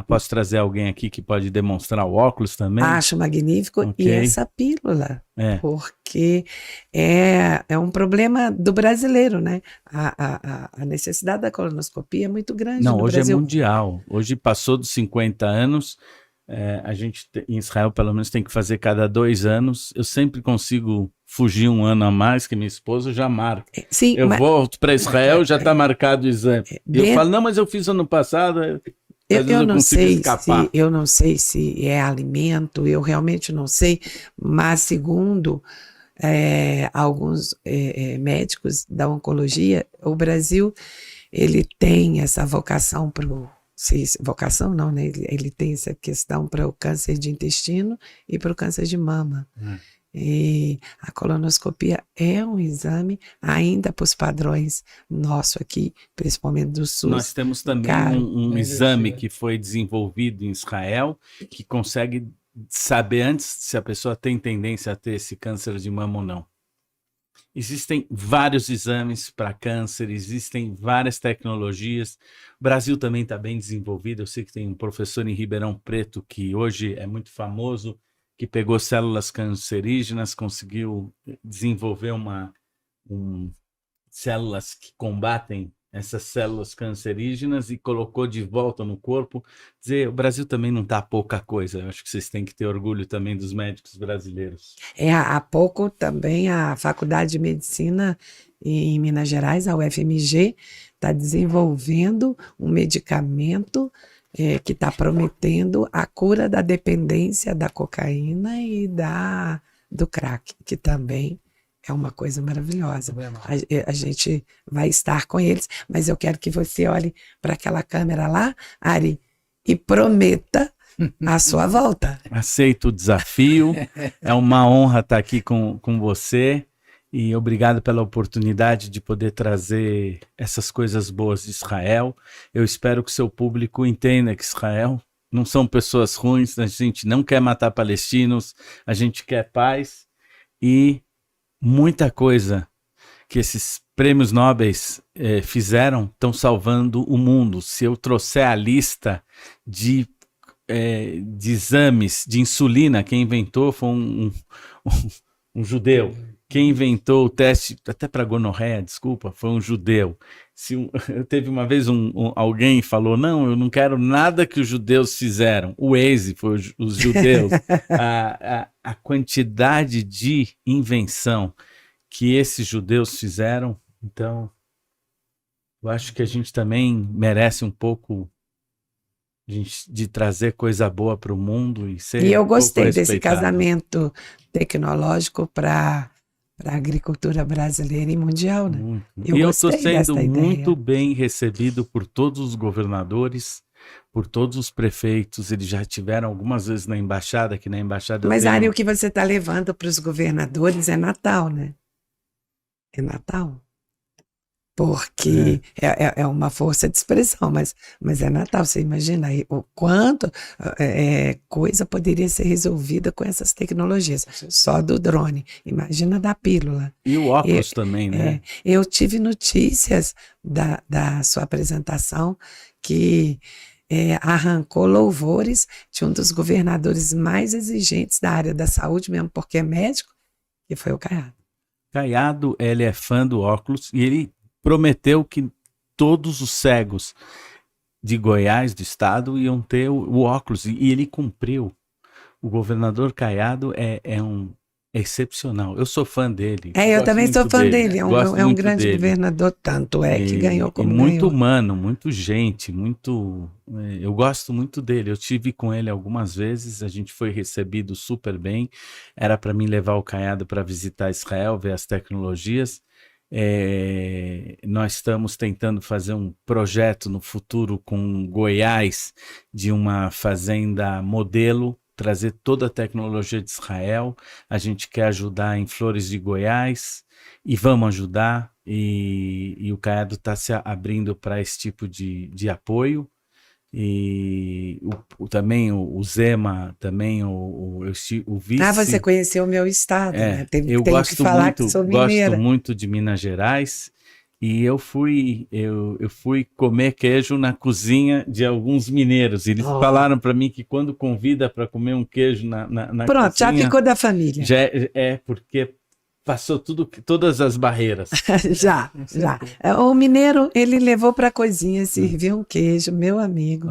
posso trazer alguém aqui que pode demonstrar o óculos também? Acho magnífico. E Ok. essa pílula, É. porque é um problema do brasileiro, né? A necessidade da colonoscopia é muito grande Não, no hoje Brasil. é mundial. Hoje passou dos 50 anos. A gente em Israel pelo menos tem que fazer cada 2 anos. Eu sempre consigo fugir 1 ano a mais que minha esposa já marca. Sim, Eu mas volto para Israel, já está marcado o exame. E eu falo, não, mas eu fiz ano passado. Às vezes eu consigo escapar. eu não sei se é alimento, eu realmente não sei, mas segundo alguns médicos da oncologia, o Brasil ele tem essa vocação para vocação não, né? Ele tem essa questão para o câncer de intestino e para o câncer de mama. E a colonoscopia é um exame ainda para os padrões nosso aqui, principalmente do SUS. Nós temos também um exame que foi desenvolvido em Israel que consegue saber antes se a pessoa tem tendência a ter esse câncer de mama ou não. Existem vários exames para câncer, existem várias tecnologias. O Brasil também está bem desenvolvido. Eu sei que tem um professor em Ribeirão Preto que hoje é muito famoso, que pegou células cancerígenas, conseguiu desenvolver células que combatem essas células cancerígenas e colocou de volta no corpo. Quer dizer, o Brasil também não está pouca coisa. Eu acho que vocês têm que ter orgulho também dos médicos brasileiros. Há pouco também a Faculdade de Medicina em Minas Gerais, a UFMG, está desenvolvendo um medicamento que está prometendo a cura da dependência da cocaína e do crack, que também é uma coisa maravilhosa. A gente vai estar com eles, mas eu quero que você olhe para aquela câmera lá, Ari, e prometa a sua volta. Aceito o desafio, é uma honra estar aqui com você e obrigado pela oportunidade de poder trazer essas coisas boas de Israel. Eu espero que o seu público entenda que Israel não são pessoas ruins, a gente não quer matar palestinos, a gente quer paz e muita coisa que esses prêmios Nobéis fizeram estão salvando o mundo. Se eu trouxer a lista de exames de insulina, quem inventou foi um judeu. Quem inventou o teste, até para gonorreia, desculpa, foi um judeu. Teve uma vez alguém falou, não, eu não quero nada que os judeus fizeram. O Waze foi os judeus. A quantidade de invenção que esses judeus fizeram, então, eu acho que a gente também merece um pouco de trazer coisa boa para o mundo e ser. E eu gostei desse casamento tecnológico para a agricultura brasileira e mundial, né? Eu estou sendo muito bem recebido por todos os governadores, por todos os prefeitos. Eles já tiveram algumas vezes na embaixada, que na embaixada. Mas, Ari, o que você está levando para os governadores é Natal, né? É Natal. Porque é uma força de expressão, mas é Natal. Você imagina aí o quanto coisa poderia ser resolvida com essas tecnologias, só do drone. Imagina da pílula. E o óculos também, né? Eu tive notícias da sua apresentação que arrancou louvores de um dos governadores mais exigentes da área da saúde, mesmo porque é médico, que foi o Caiado. Caiado, ele é fã do óculos e ele prometeu que todos os cegos de Goiás, do estado, iam ter o óculos, e ele cumpriu. O governador Caiado é excepcional. Eu sou fã dele. Eu também sou fã dele. É um grande governador, tanto que ganhou como ganhou. Muito humano, muito gente, muito... Eu gosto muito dele. Eu tive com ele algumas vezes, a gente foi recebido super bem. Era para mim levar o Caiado para visitar Israel, ver as tecnologias. Nós estamos tentando fazer um projeto no futuro com Goiás de uma fazenda modelo, trazer toda a tecnologia de Israel. A gente quer ajudar em Flores de Goiás e vamos ajudar, e o Caiado está se abrindo para esse tipo de apoio e também o Zema, também o vice. Você conheceu o meu estado, né? Eu Tenho gosto que falar que muito, sou mineira. de Minas Gerais, e eu fui comer queijo na cozinha de alguns mineiros. Eles falaram para mim que quando convida para comer um queijo na Pronto, cozinha, já ficou da família. já porque passou todas as barreiras. Já. O mineiro, ele levou para a cozinha, serviu um queijo, meu amigo.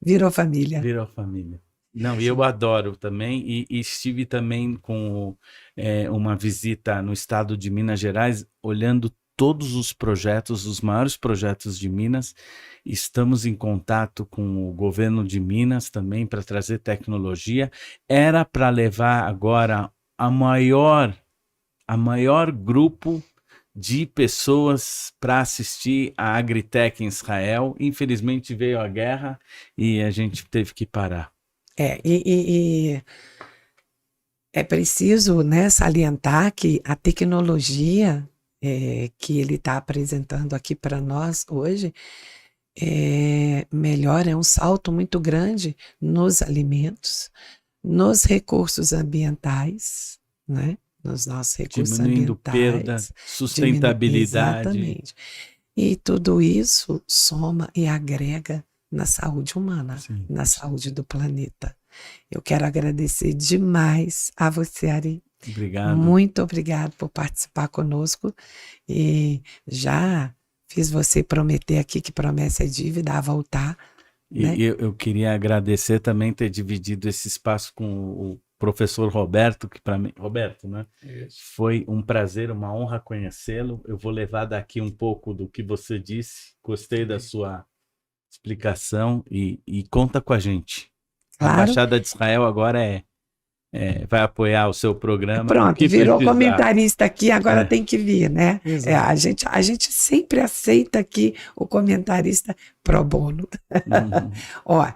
Virou família. Virou família. Não, e eu adoro também, e estive também com uma visita no estado de Minas Gerais, olhando todos os projetos, os maiores projetos de Minas. Estamos em contato com o governo de Minas também para trazer tecnologia. Era para levar agora a maior grupo de pessoas para assistir a Agritech em Israel. Infelizmente veio a guerra e a gente teve que parar. E é preciso, né, salientar que a tecnologia que ele está apresentando aqui para nós hoje é um salto muito grande nos alimentos, nos recursos ambientais, né? Nos nossos recursos diminuindo ambientais. Perda, sustentabilidade. Exatamente. E tudo isso soma e agrega na saúde humana, Sim. Na saúde do planeta. Eu quero agradecer demais a você, Ari. Obrigado. Muito obrigado por participar conosco. E já fiz você prometer aqui que promessa é dívida a voltar. Né? E eu queria agradecer também ter dividido esse espaço com o professor Roberto, que para mim, Roberto, né? Isso. Foi um prazer, uma honra conhecê-lo. Eu vou levar daqui um pouco do que você disse. Gostei da sua explicação e conta com a gente. Claro. A Embaixada de Israel agora vai apoiar o seu programa. Pronto, virou comentarista aqui, agora tem que vir, né? A gente sempre aceita aqui o comentarista pro bono. Ó,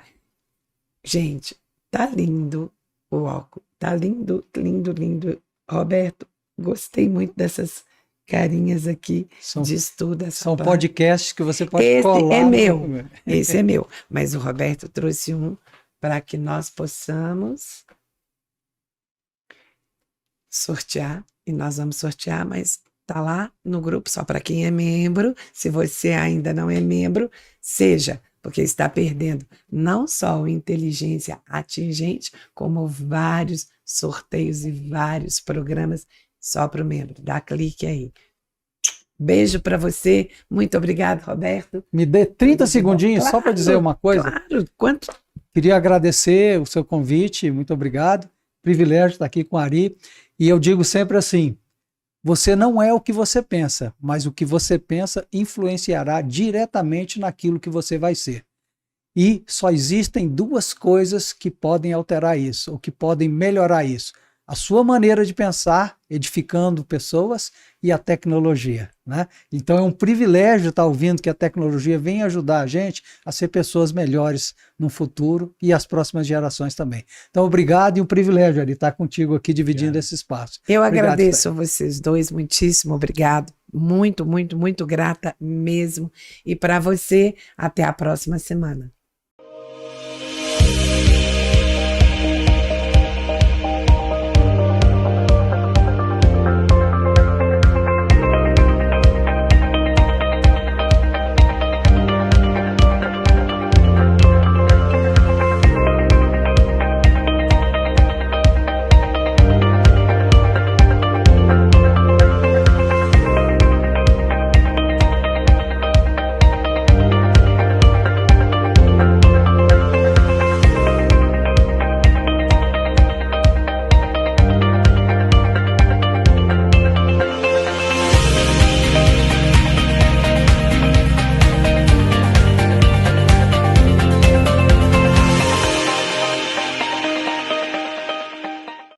gente, tá lindo o óculos, tá lindo, lindo, lindo. Roberto, gostei muito dessas carinhas aqui de estudo. São podcasts que você pode colar. Esse é meu. Mas o Roberto trouxe um para que nós possamos sortear, e nós vamos sortear, mas tá lá no grupo só para quem é membro. Se você ainda não é membro, seja, porque está perdendo não só o Inteligência Atingente, como vários sorteios e vários programas só para o membro. Dá clique aí. Beijo para você. Muito obrigado, Roberto. Me dê 30 segundinhos só para dizer uma coisa. Claro, quanto? Queria agradecer o seu convite, muito obrigado. Privilégio estar aqui com a Ari. E eu digo sempre assim, você não é o que você pensa, mas o que você pensa influenciará diretamente naquilo que você vai ser. E só existem duas coisas que podem alterar isso, ou que podem melhorar isso. A sua maneira de pensar, edificando pessoas, e a tecnologia, né? Então é um privilégio estar ouvindo que a tecnologia vem ajudar a gente a ser pessoas melhores no futuro e as próximas gerações também. Então obrigado e um privilégio, Ari, estar contigo aqui dividindo esse espaço. Eu agradeço a vocês dois, muitíssimo obrigado. Muito, muito, muito grata mesmo. E para você, até a próxima semana.